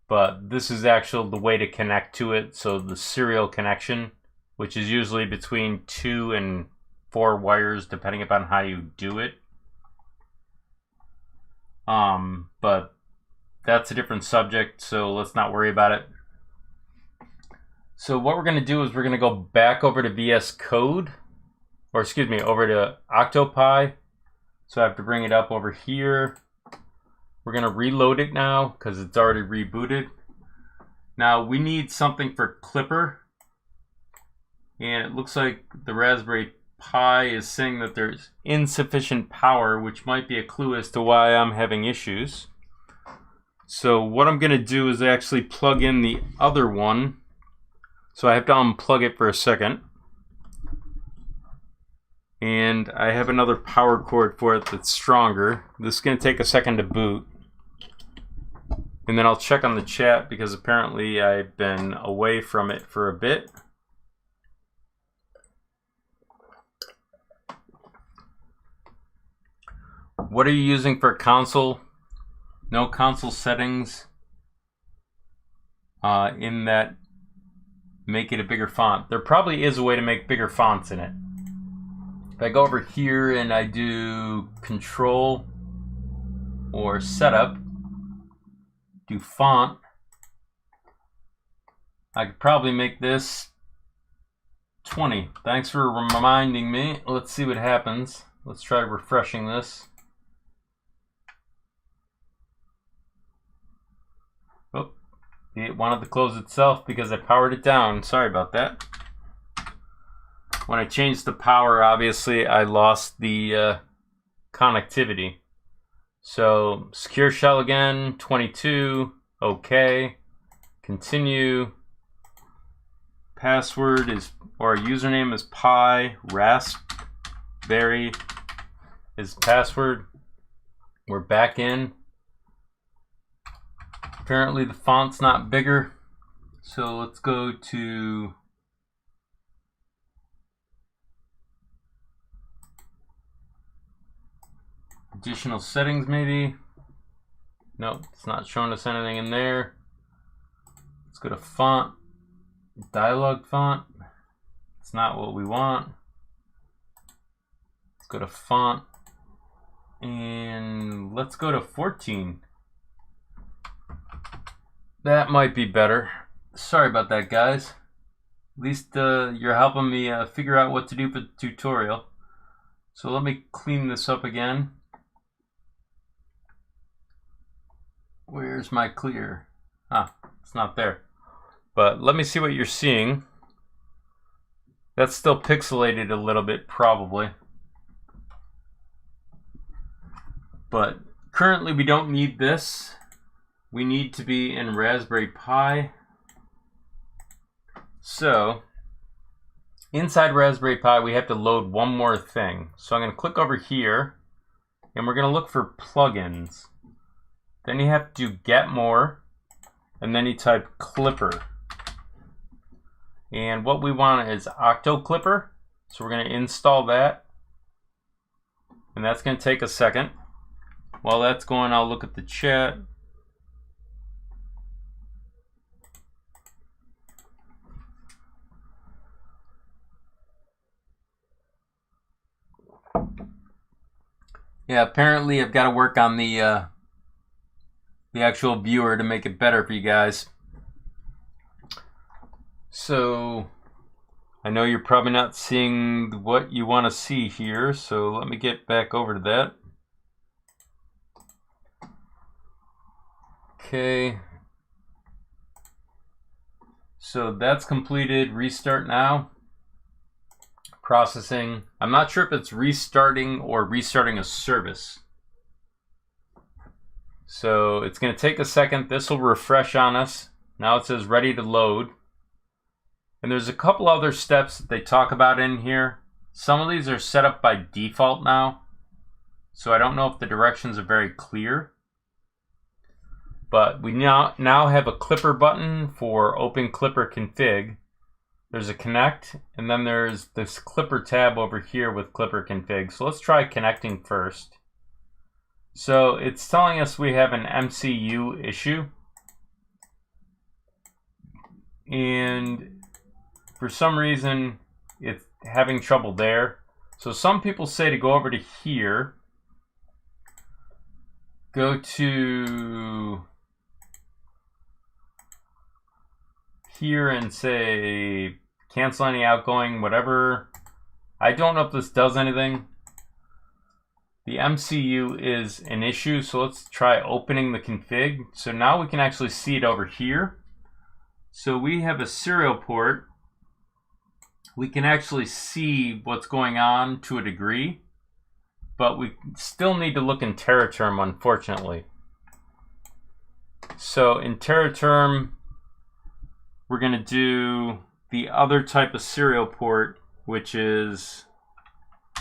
[SPEAKER 1] but this is actually the way to connect to it. So the serial connection, which is usually between 2 and 4 wires, depending upon how you do it. But that's a different subject, so let's not worry about it. So what we're going to do is we're going to go back over to VS Code, or excuse me, over to OctoPi. So I have to bring it up over here. We're going to reload it now because it's already rebooted. Now we need something for Klipper, and it looks like the Raspberry Pi is saying that there's insufficient power, which might be a clue as to why I'm having issues. So what I'm going to do is actually plug in the other one. So I have to unplug it for a second. And I have another power cord for it that's stronger. This is going to take a second to boot. And then I'll check on the chat because apparently I've been away from it for a bit. What are you using for console? No console settings in that make it a bigger font. There probably is a way to make bigger fonts in it. If I go over here and I do control or setup, do font. I could probably make this 20. Thanks for reminding me. Let's see what happens. Let's try refreshing this. Oh, it wanted to close itself because I powered it down. Sorry about that. When I changed the power, obviously I lost the connectivity. So secure shell again, 22, okay, continue. Password is, or username is pi, raspberry is password. We're back in. Apparently the font's not bigger, so let's go to additional settings maybe. Nope, it's not showing us anything in there. Let's go to font, dialog font. It's not what we want. Let's go to font and let's go to 14. That might be better. Sorry about that, guys. At least you're helping me figure out what to do for the tutorial. So let me clean this up again. Where's my clear? Ah, it's not there. But let me see what you're seeing. That's still pixelated a little bit, probably. But currently we don't need this. We need to be in Raspberry Pi. So inside Raspberry Pi, we have to load one more thing. So I'm going to click over here, and we're going to look for plugins. Then you have to get more, and then you type Klipper. And what we want is OctoClipper. So we're going to install that. And that's going to take a second. While that's going, I'll look at the chat. Yeah, apparently I've got to work on the actual viewer to make it better for you guys. So I know you're probably not seeing what you want to see here, so let me get back over to that. Okay. So that's completed. Restart now. Processing. I'm not sure if it's restarting or restarting a service. So it's going to take a second. This will refresh on us. Now it says ready to load. And there's a couple other steps that they talk about in here. Some of these are set up by default now. So I don't know if the directions are very clear. But we now have a Klipper button for open Klipper config. There's a connect, and then there's this Klipper tab over here with Klipper config. So let's try connecting first. So it's telling us we have an MCU issue. And for some reason, it's having trouble there. So some people say to go over to here, go to here and say cancel any outgoing, whatever. I don't know if this does anything. The MCU is an issue, so let's try opening the config. So now we can actually see it over here. So we have a serial port. We can actually see what's going on to a degree, but we still need to look in teraterm, unfortunately. So in teraterm, we're going to do the other type of serial port, which is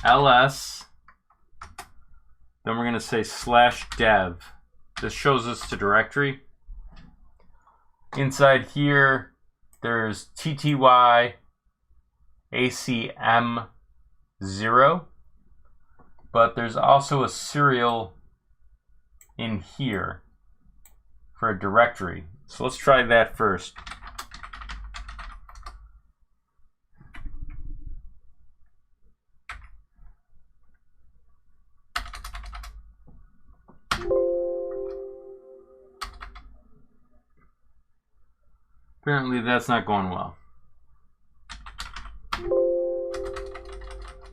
[SPEAKER 1] ls. Then we're going to say /dev. This shows us the directory. Inside here, there's tty acm0, but there's also a serial in here for a directory. So let's try that first. Apparently that's not going well.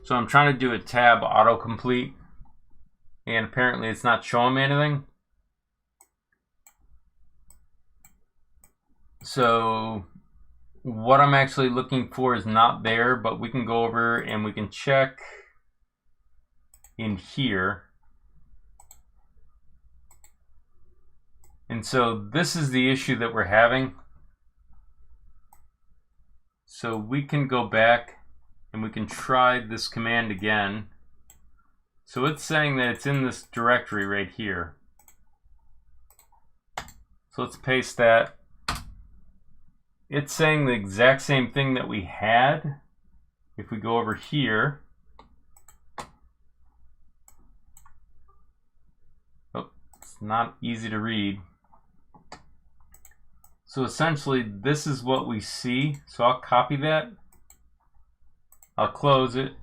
[SPEAKER 1] So I'm trying to do a tab autocomplete, and apparently it's not showing me anything. So what I'm actually looking for is not there, but we can go over and we can check in here. And so this is the issue that we're having. So we can go back and we can try this command again. So it's saying that it's in this directory right here. So let's paste that. It's saying the exact same thing that we had. If we go over here, oh, it's not easy to read. So essentially this is what we see. So I'll copy that, I'll close it,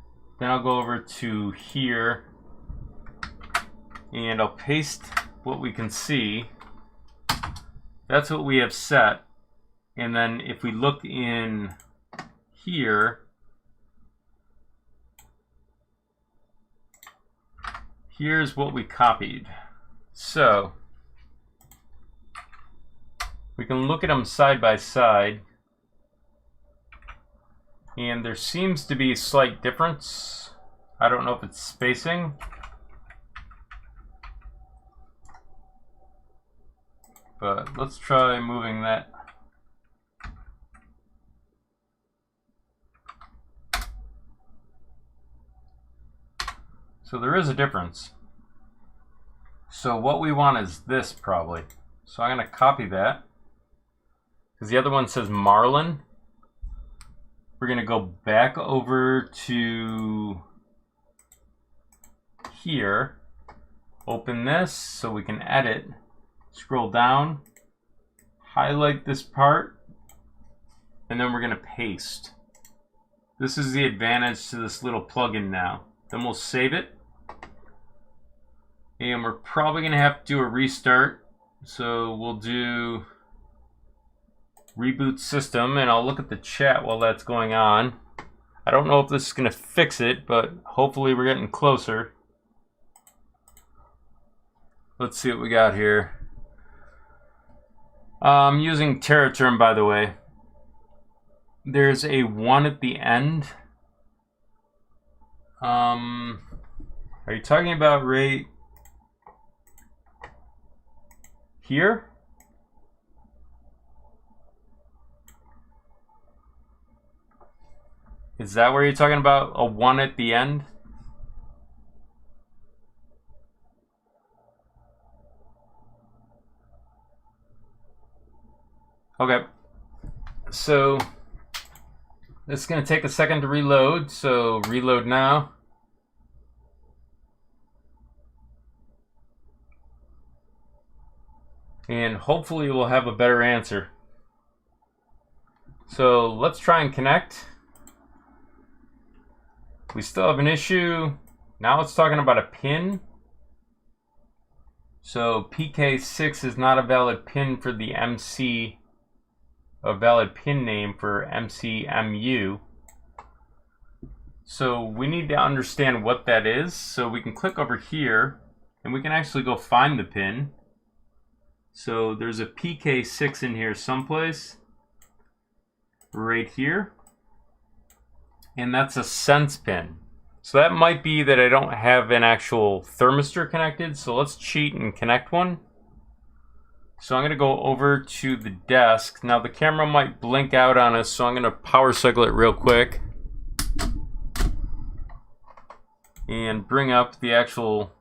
[SPEAKER 1] then I'll go over to here and I'll paste what we can see. That's what we have set. And then if we look in here, here's what we copied. So we can look at them side by side, and there seems to be a slight difference. I don't know if it's spacing. But let's try moving that. So there is a difference. So what we want is this probably. So I'm going to copy that, because the other one says Marlin. We're going to go back over to here, open this so we can edit, scroll down, highlight this part, and then we're going to paste. This is the advantage to this little plugin now. Then we'll save it. And we're probably going to have to do a restart. So we'll do reboot system, and I'll look at the chat while that's going on. I don't know if this is going to fix it, but hopefully we're getting closer. Let's see what we got here. I'm using TerraTerm, by the way. There's a 1 at the end. Are you talking about right here? Is that where you're talking about a 1 at the end? Okay, so this is going to take a second to reload, so reload now. And hopefully we'll have a better answer. So let's try and connect. We still have an issue. Now it's talking about a pin. So PK6 is not a valid pin for the MC, a valid pin name for MCMU. So we need to understand what that is. So we can click over here and we can actually go find the pin. So there's a PK6 in here someplace, right here, and that's a sense pin. So that might be that I don't have an actual thermistor connected, so let's cheat and connect one. So I'm going to go over to the desk. Now the camera might blink out on us, so I'm going to power cycle it real quick and bring up the actual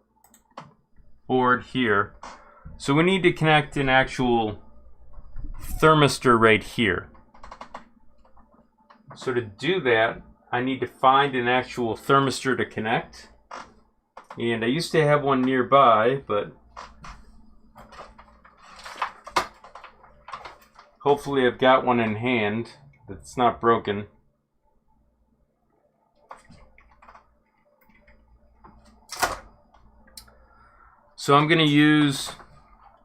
[SPEAKER 1] board here. So we need to connect an actual thermistor right here. So to do that, I need to find an actual thermistor to connect. And I used to have one nearby, but hopefully I've got one in hand that's not broken. So I'm going to use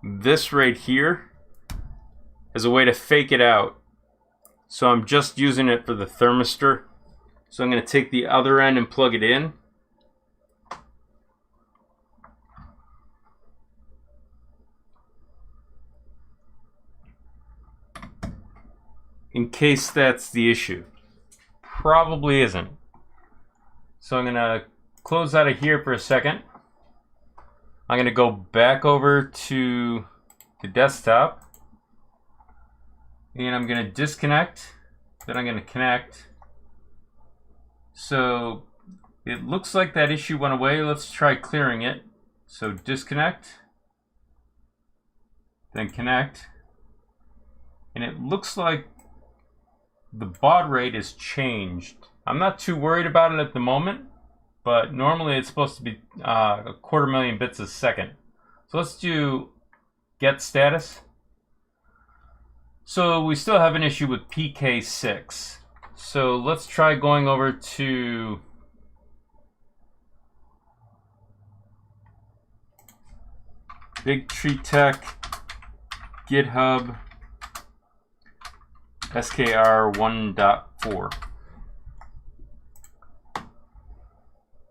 [SPEAKER 1] this right here as a way to fake it out. So I'm just using it for the thermistor. So I'm going to take the other end and plug it in. In case that's the issue. Probably isn't. So I'm going to close out of here for a second. I'm going to go back over to the desktop. And I'm going to disconnect. Then I'm going to connect. So it looks like that issue went away. Let's try clearing it. So disconnect. Then connect. And it looks like the baud rate is changed. I'm not too worried about it at the moment, but normally it's supposed to be 250,000 bits a second. So let's do get status. So we still have an issue with PK6. So let's try going over to Big Tree Tech, GitHub, SKR 1.4.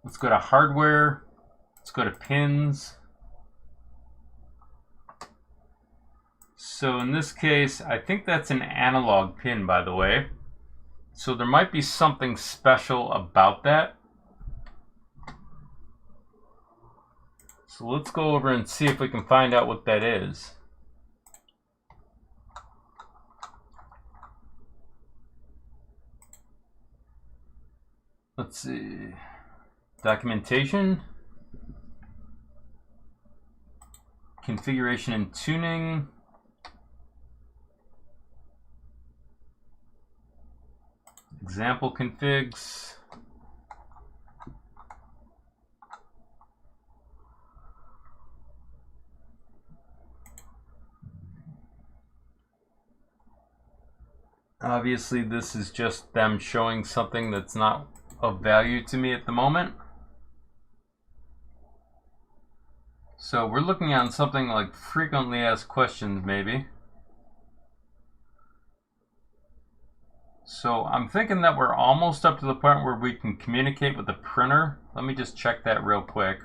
[SPEAKER 1] Let's go to hardware. Let's go to pins. So in this case, I think that's an analog pin, by the way. So there might be something special about that. So let's go over and see if we can find out what that is. Let's see. Documentation. Configuration and tuning. Example configs. Obviously, this is just them showing something that's not of value to me at the moment. So we're looking at something like frequently asked questions, maybe. So I'm thinking that we're almost up to the point where we can communicate with the printer. Let me just check that real quick.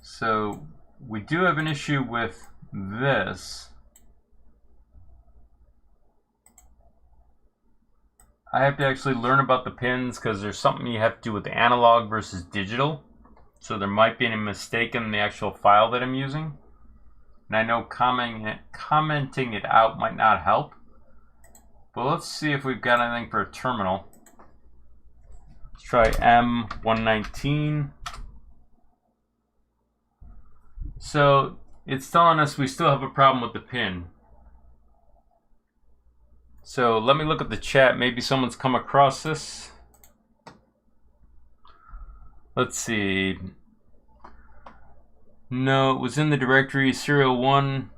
[SPEAKER 1] So we do have an issue with this. I have to actually learn about the pins because there's something you have to do with the analog versus digital. So there might be a mistake in the actual file that I'm using. And I know commenting it out might not help. But let's see if we've got anything for a terminal. Let's try M119. So it's telling us we still have a problem with the pin. So let me look at the chat. Maybe someone's come across this. Let's see. No, it was in the directory serial 1.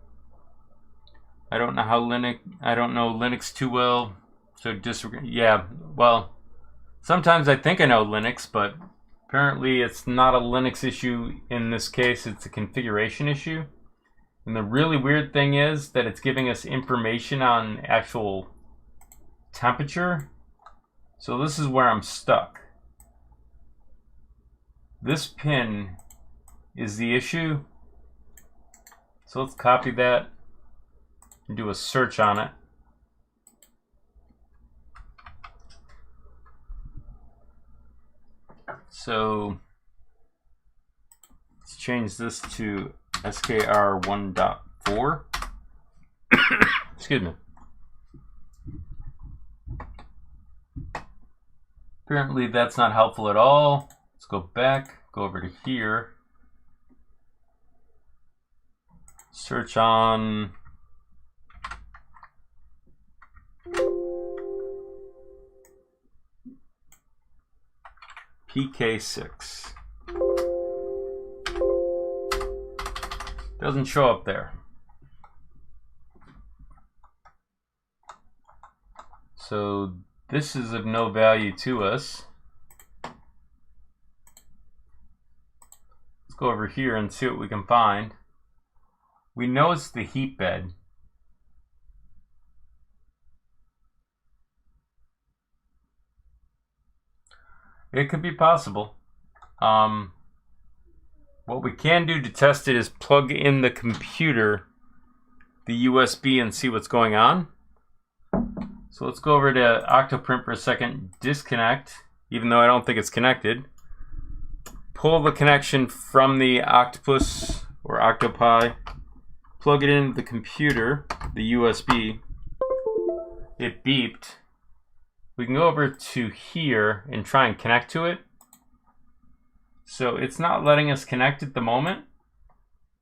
[SPEAKER 1] I don't know how I don't know Linux too well. So disregard. Yeah, well, sometimes I think I know Linux, but apparently it's not a Linux issue in this case. It's a configuration issue. And the really weird thing is that it's giving us information on actual temperature. So this is where I'm stuck. This pin is the issue. So let's copy that and do a search on it. So let's change this to SKR 1.4. Excuse me. Apparently that's not helpful at all. Let's go back, go over to here. Search on PK6. Doesn't show up there. So this is of no value to us. Let's go over here and see what we can find. We know it's the heat bed. It could be possible. What we can do to test it is plug in the computer, the USB, and see what's going on. So let's go over to OctoPrint for a second, disconnect, even though I don't think it's connected. Pull the connection from the Octopus or OctoPi, plug it into the computer, the USB. It beeped. We can go over to here and try and connect to it. So it's not letting us connect at the moment.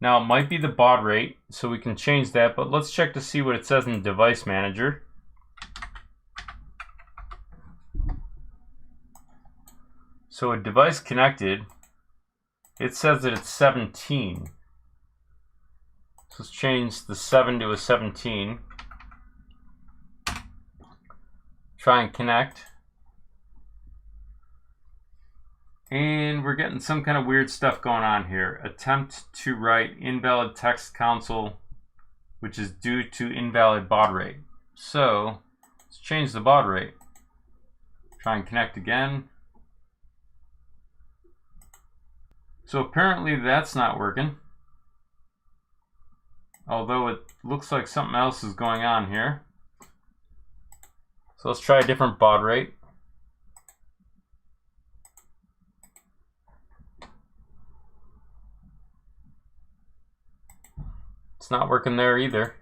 [SPEAKER 1] Now it might be the baud rate, so we can change that, but let's check to see what it says in the device manager. So a device connected, it says that it's 17. So let's change the 7 to a 17. Try and connect. And we're getting some kind of weird stuff going on here. Attempt to write invalid text console, which is due to invalid baud rate. So let's change the baud rate. Try and connect again. So apparently that's not working. Although it looks like something else is going on here. So let's try a different baud rate. It's not working there either.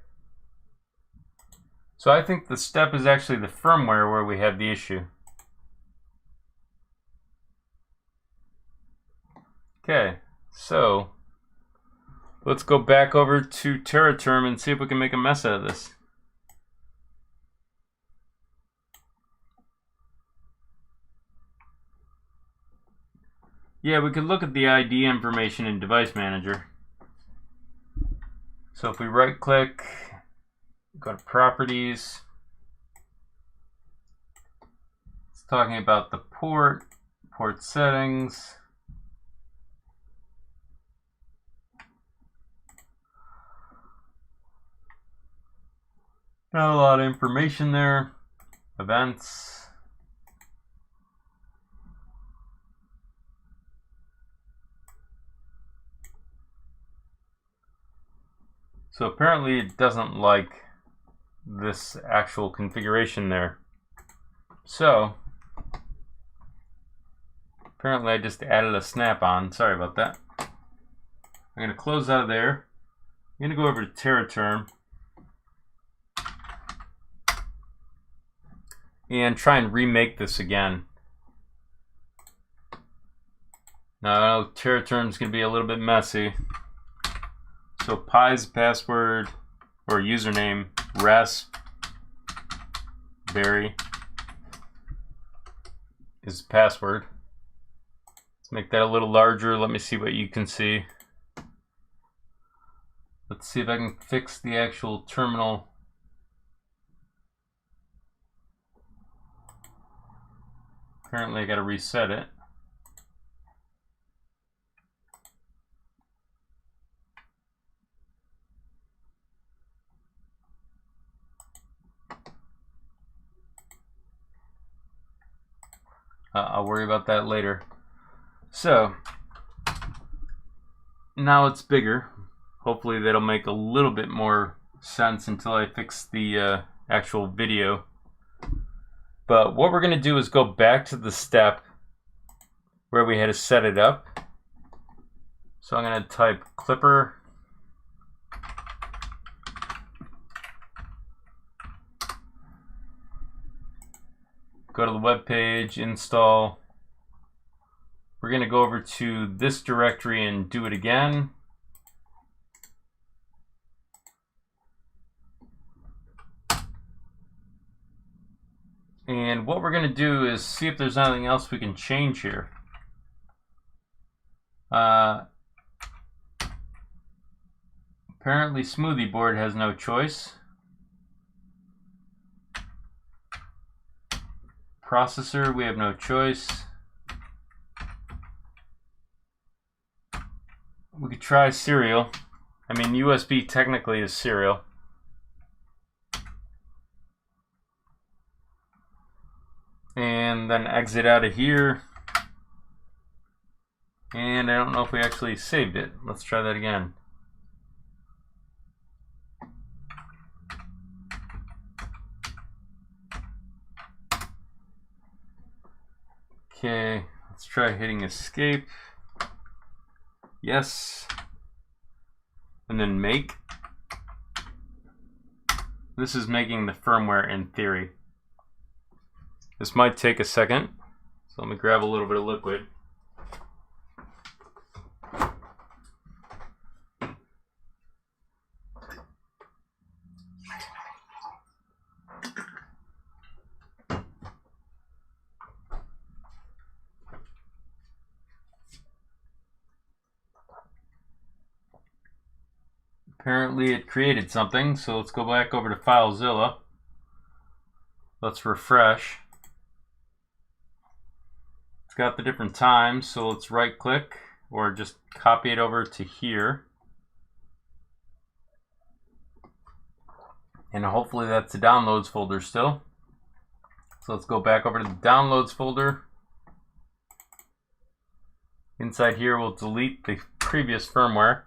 [SPEAKER 1] So I think the step is actually the firmware where we have the issue. Okay, so let's go back over to Terraterm and see if we can make a mess out of this. Yeah, we could look at the ID information in Device Manager. So if we right click, go to Properties, it's talking about the port settings. Not a lot of information there. Events. So apparently it doesn't like this actual configuration there. So apparently I just added a snap-on. Sorry about that. I'm going to close out of there. I'm going to go over to Terraterm and try and remake this again. Now I know Terraterm's going to be a little bit messy. So Pi's password or username, raspberry is the password. Let's make that a little larger. Let me see what you can see. Let's see if I can fix the actual terminal. Apparently I got to reset it. I'll worry about that later. So now it's bigger. Hopefully that'll make a little bit more sense until I fix the actual video. But what we're going to do is go back to the step where we had to set it up. So I'm going to type Klipper. Go to the web page, install. We're going to go over to this directory and do it again. And what we're going to do is see if there's anything else we can change here. Apparently Smoothie Board has no choice. Processor, we have no choice. We could try serial. I mean, USB technically is serial. And then exit out of here. And I don't know if we actually saved it. Let's try that again. Okay, let's try hitting escape. Yes. And then make. This is making the firmware in theory. This might take a second. So let me grab a little bit of liquid. Apparently it created something, so let's go back over to FileZilla. Let's refresh. It's got the different times, so let's right click or just copy it over to here. And hopefully that's the downloads folder still. So let's go back over to the downloads folder. Inside here we'll delete the previous firmware.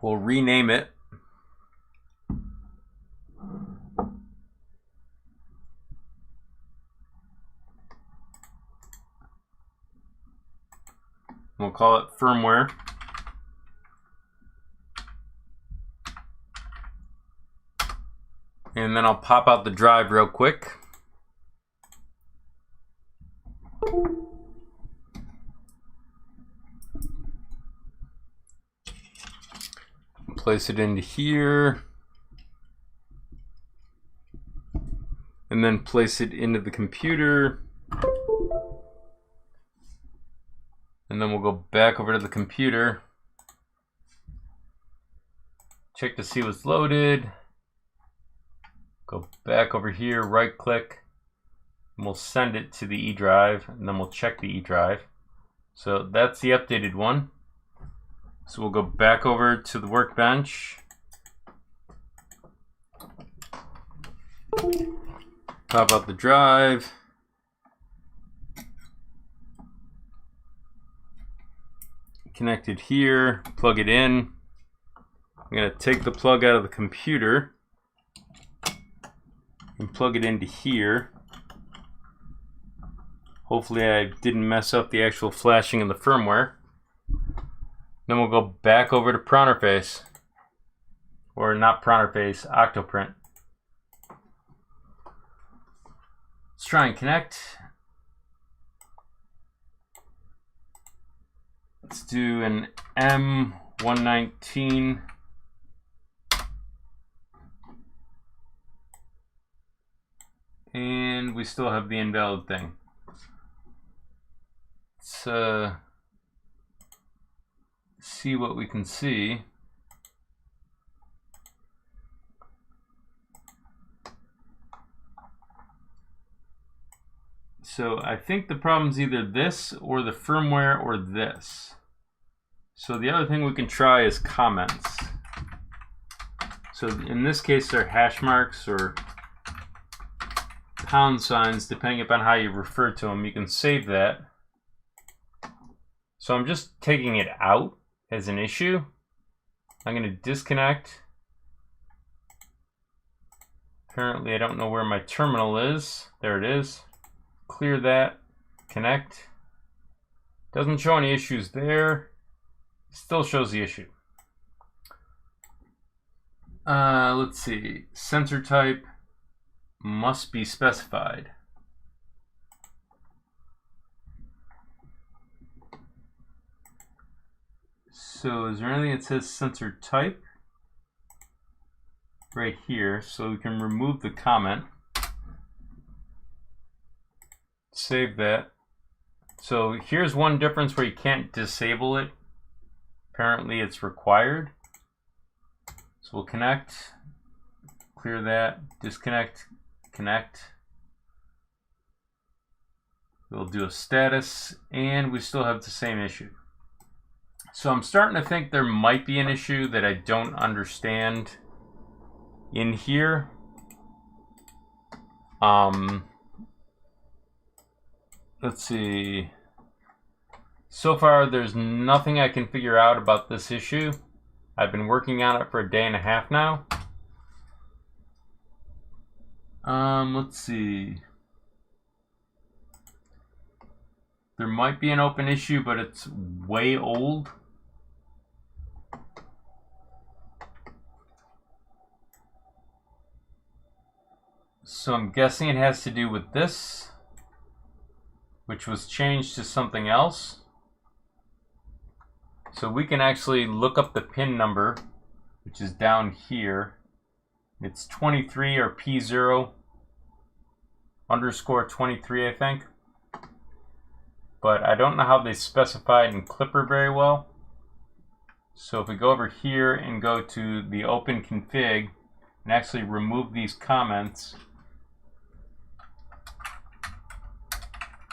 [SPEAKER 1] We'll rename it. We'll call it firmware. And then I'll pop out the drive real quick. Place it into here. And then place it into the computer. And then we'll go back over to the computer. Check to see what's loaded. Go back over here, right click. And we'll send it to the E drive, and then we'll check the E drive. So that's the updated one. So we'll go back over to the workbench. Pop out the drive. Connect it here, plug it in. I'm going to take the plug out of the computer and plug it into here. Hopefully I didn't mess up the actual flashing of the firmware. Then we'll go back over to Pronterface, or not Pronterface, OctoPrint. Let's try and connect. Let's do an M119. And we still have the invalid thing. Let's see what we can see. So I think the problem's either this or the firmware or this. So the other thing we can try is comments. So in this case they're hash marks or pound signs depending upon how you refer to them. You can save that. So I'm just taking it out as an issue. I'm going to disconnect. Apparently I don't know where my terminal is. There it is. Clear that. Connect. Doesn't show any issues there. Still shows the issue. Let's see. Sensor type must be specified. So is there anything that says sensor type? Right here, so we can remove the comment. Save that. So here's one difference where you can't disable it. Apparently it's required. So we'll connect, clear that, disconnect, connect. We'll do a status, and we still have the same issue. So I'm starting to think there might be an issue that I don't understand in here. Let's see. So far, there's nothing I can figure out about this issue. I've been working on it for a day and a half now. Let's see. There might be an open issue, but it's way old. So I'm guessing it has to do with this, which was changed to something else. So we can actually look up the pin number, which is down here. It's 23 or P0 underscore 23, I think. But I don't know how they specify it in Klipper very well. So if we go over here and go to the open config and actually remove these comments,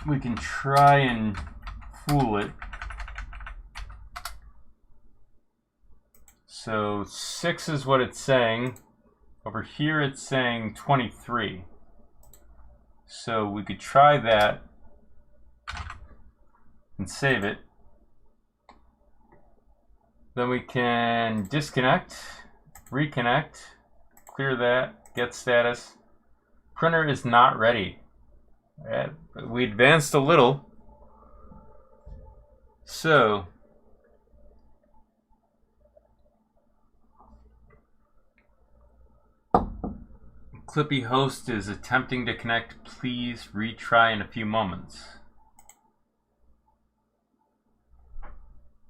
[SPEAKER 1] we can try and fool it. So 6 is what it's saying. Over here it's saying 23. So we could try that and save it. Then we can disconnect, reconnect, clear that, get status. Printer is not ready. We advanced a little. So Clippy host is attempting to connect. Please retry in a few moments.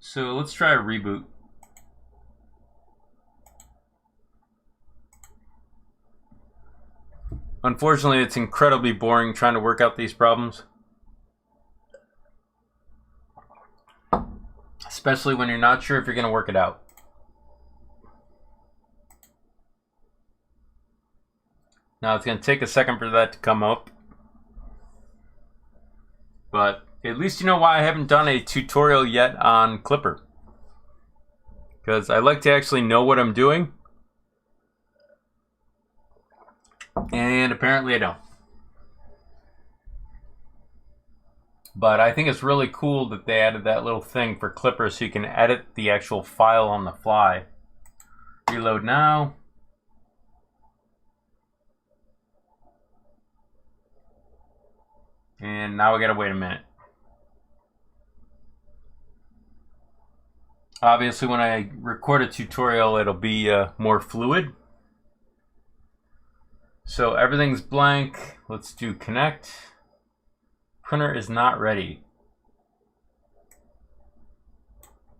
[SPEAKER 1] So let's try a reboot. Unfortunately, it's incredibly boring trying to work out these problems. Especially when you're not sure if you're going to work it out. Now it's going to take a second for that to come up. But at least you know why I haven't done a tutorial yet on Klipper. Because I like to actually know what I'm doing. And apparently I don't. But I think it's really cool that they added that little thing for Klipper so you can edit the actual file on the fly. Reload now. And now we gotta wait a minute. Obviously when I record a tutorial it'll be more fluid. So everything's blank. Let's do connect. Printer is not ready.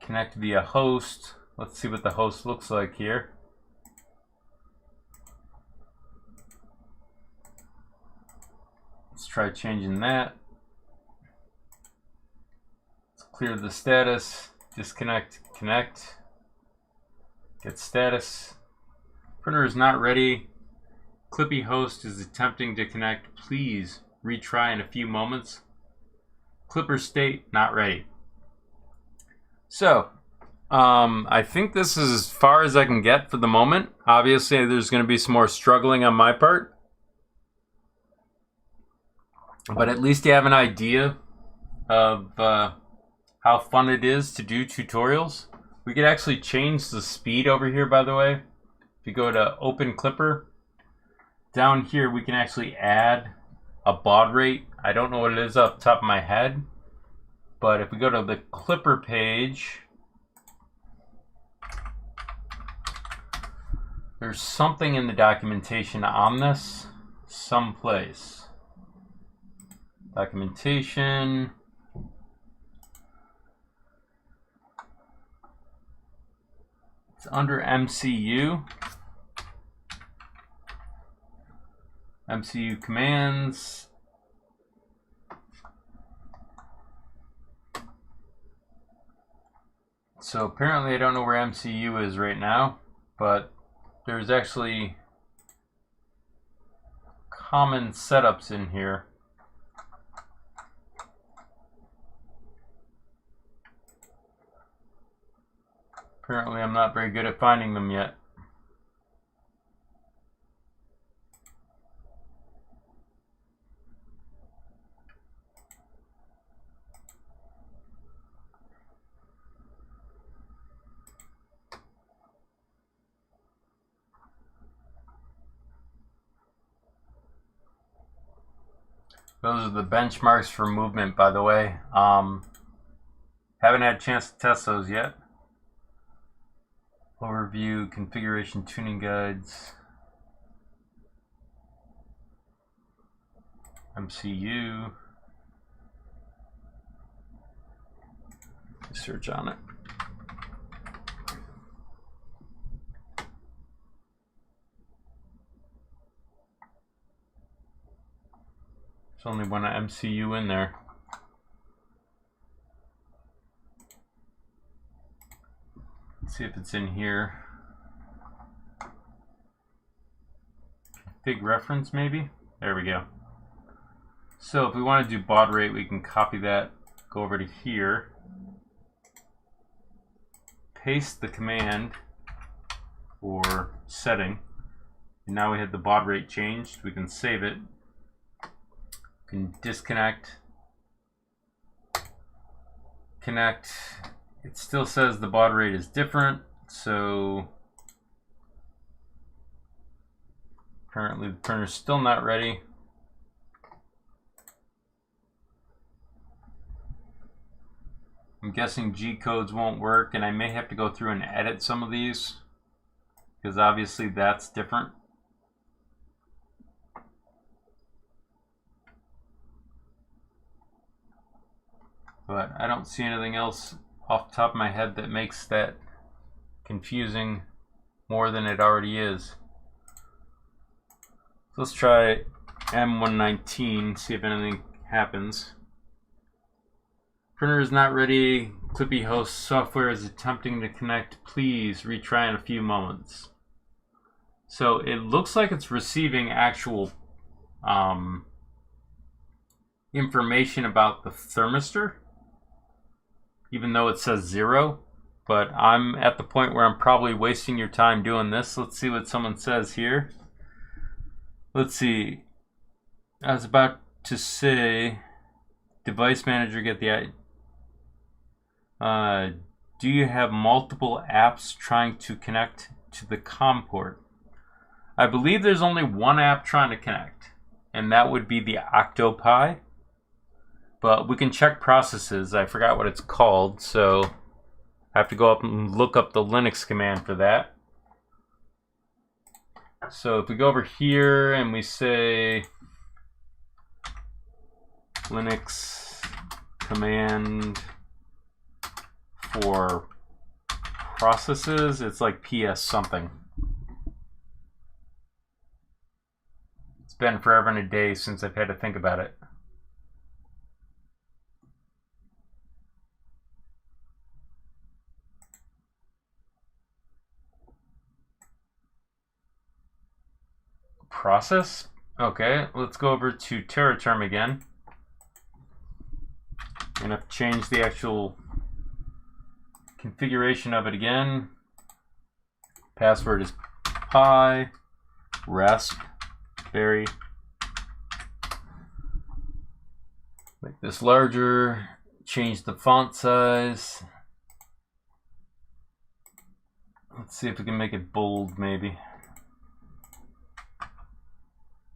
[SPEAKER 1] Connect via host. Let's see what the host looks like here. Let's try changing that. Let's clear the status. Disconnect, connect. Get status. Printer is not ready. Clippy host is attempting to connect. Please retry in a few moments. Klipper state not ready. So, I think this is as far as I can get for the moment. Obviously, there's going to be some more struggling on my part. But at least you have an idea of how fun it is to do tutorials. We could actually change the speed over here, by the way. If you go to Open Klipper, down here we can actually add a baud rate. I don't know what it is off the top of my head. But if we go to the Klipper page, there's something in the documentation on this someplace. Documentation. It's under MCU. MCU commands. So apparently I don't know where MCU is right now, but there's actually common setups in here. Apparently I'm not very good at finding them yet. Those are the benchmarks for movement, by the way. Haven't had a chance to test those yet. Overview, configuration, tuning guides, MCU. Search on it. There's only one MCU in there. Let's see if it's in here. Big reference maybe? There we go. So if we want to do baud rate, we can copy that, go over to here, paste the command for setting, and now we have the baud rate changed. We can save it. We can disconnect, connect. It still says the baud rate is different, so apparently the printer's still not ready. I'm guessing G codes won't work, and I may have to go through and edit some of these because obviously that's different. But I don't see anything else off the top of my head that makes that confusing more than it already is. So let's try M119, see if anything happens. Printer is not ready. Clippy host software is attempting to connect. Please retry in a few moments. So it looks like it's receiving actual information about the thermistor, even though it says 0. But I'm at the point where I'm probably wasting your time doing this. Let's see what someone says here. Let's see. I was about to say, device manager, get the idea. Do you have multiple apps trying to connect to the COM port? I believe there's only one app trying to connect, and that would be the OctoPi. But we can check processes. I forgot what it's called, so I have to go up and look up the Linux command for that. So if we go over here and we say Linux command for processes, it's like PS something. It's been forever and a day since I've had to think about it. Process? Okay, let's go over to Terraterm again. I'm gonna change the actual configuration of it again. Password is pi, raspberry. Make this larger, change the font size. Let's see if we can make it bold maybe.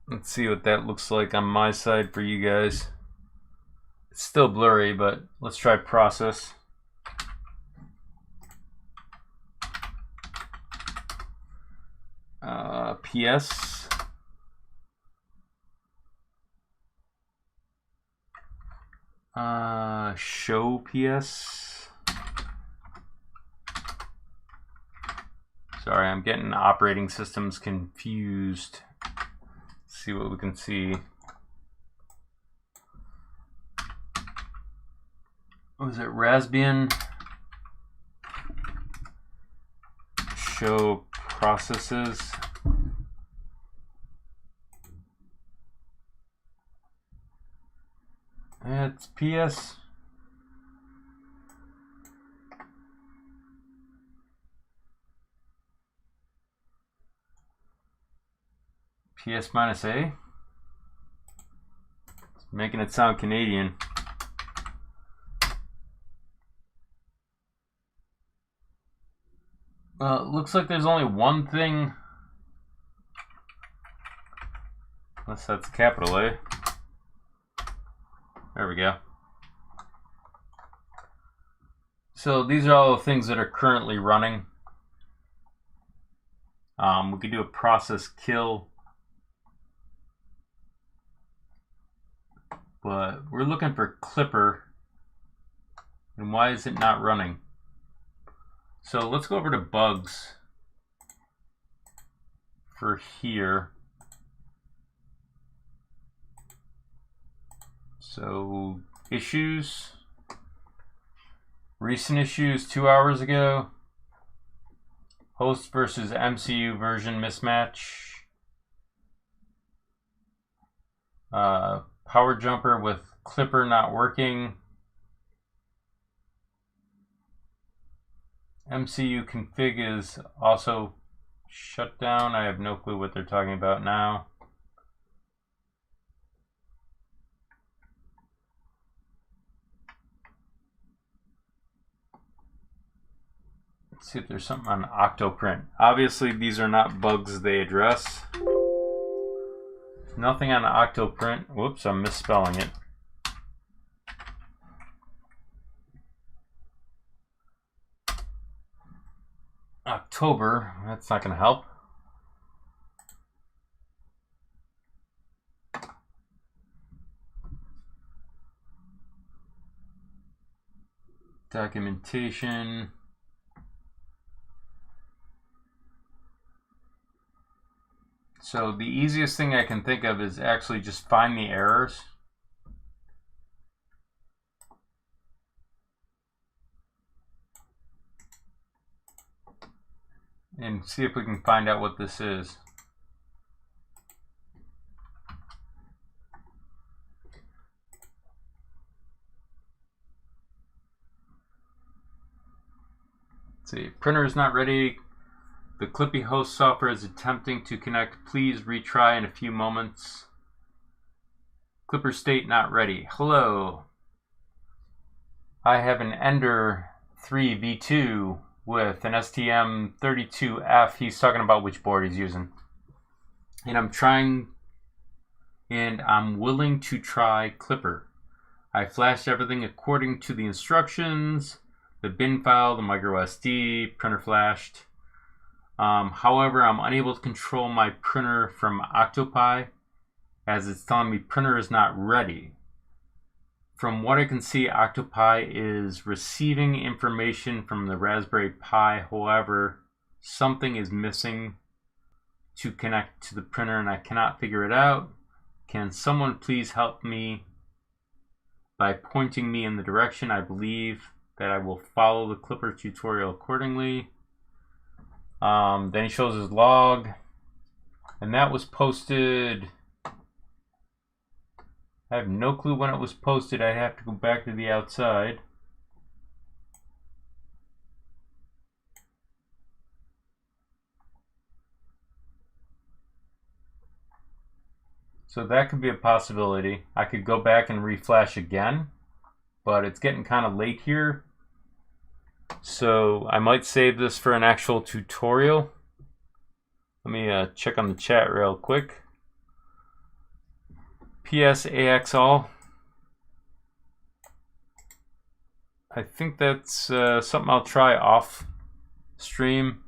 [SPEAKER 1] Let's see what that looks like on my side for you guys. It's still blurry, but let's try process. PS. Show PS. Sorry, I'm getting operating systems confused. Let's see what we can see. Was it Raspbian? Show processes. It's PS. TS-A. It's making it sound Canadian. Well, it looks like there's only one thing, unless that's capital A. There we go. So these are all the things that are currently running. We could do a process kill, but we're looking for Klipper, and why is it not running? So let's go over to bugs for here. So issues, recent issues 2 hours ago, host versus MCU version mismatch, power jumper with Klipper not working, MCU config is also shut down. I have no clue what they're talking about now. Let's see if there's something on OctoPrint. Obviously, these are not bugs they address. Nothing on OctoPrint. Whoops, I'm misspelling it. October, that's not going to help. Documentation. So the easiest thing I can think of is actually just find the errors. And see if we can find out what this is. Let's see, printer is not ready. The Clippy host software is attempting to connect. Please retry in a few moments. Klipper state not ready. Hello. I have an Ender 3 V2 with an STM32F. He's talking about which board he's using. And I'm willing to try Klipper. I flashed everything according to the instructions, the bin file, the micro SD, printer flashed. However, I'm unable to control my printer from OctoPi as it's telling me printer is not ready. From what I can see, OctoPi is receiving information from the Raspberry Pi. However, something is missing to connect to the printer and I cannot figure it out. Can someone please help me by pointing me in the direction? I believe that I will follow the Klipper tutorial accordingly. Then he shows his log, and that was posted. I have no clue when it was posted. I have to go back to the outside. So that could be a possibility. I could go back and reflash again, but it's getting kind of late here. So I might save this for an actual tutorial. Let me check on the chat real quick. PSAXall. I think that's something I'll try off stream.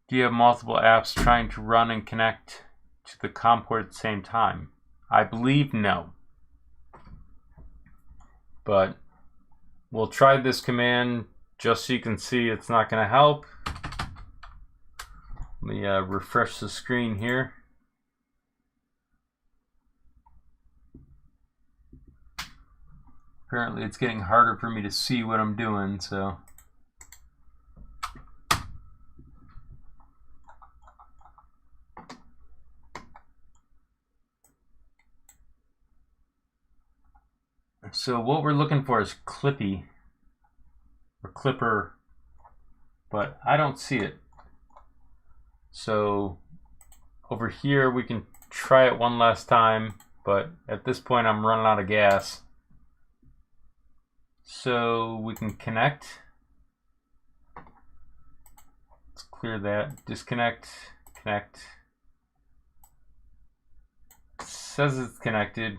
[SPEAKER 1] Do you have multiple apps trying to run and connect to the COM port at the same time? I believe no. But we'll try this command just so you can see it's not going to help. Let me refresh the screen here. Apparently it's getting harder for me to see what I'm doing, so. So what we're looking for is Clippy or Klipper, but I don't see it. So over here we can try it one last time, but at this point I'm running out of gas. So we can connect. Let's clear that. Disconnect, connect. It says it's connected.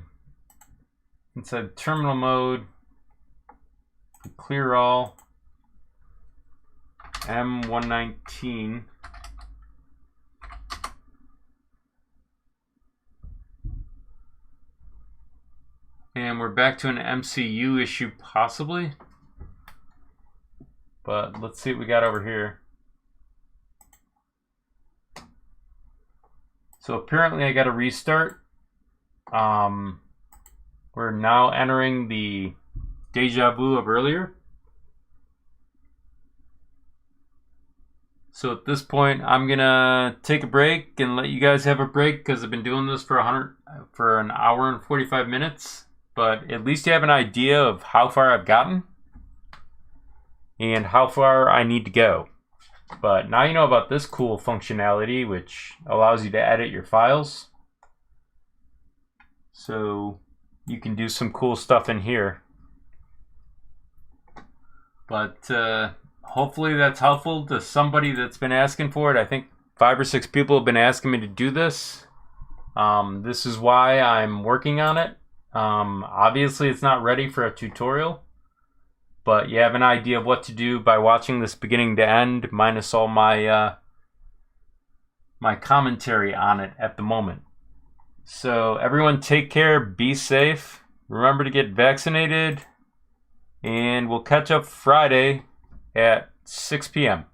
[SPEAKER 1] Inside terminal mode, clear all. M119. And we're back to an MCU issue possibly. But let's see what we got over here. So apparently I got to restart. We're now entering the deja vu of earlier. So at this point, I'm gonna take a break and let you guys have a break because I've been doing this for an hour and 45 minutes. But at least you have an idea of how far I've gotten and how far I need to go. But now you know about this cool functionality, which allows you to edit your files. So you can do some cool stuff in here. But hopefully that's helpful to somebody that's been asking for it. I think 5 or 6 people have been asking me to do this. This is why I'm working on it. Obviously it's not ready for a tutorial, but you have an idea of what to do by watching this beginning to end, minus all my my commentary on it at the moment. So everyone take care, be safe, remember to get vaccinated, and we'll catch up Friday at 6 p.m.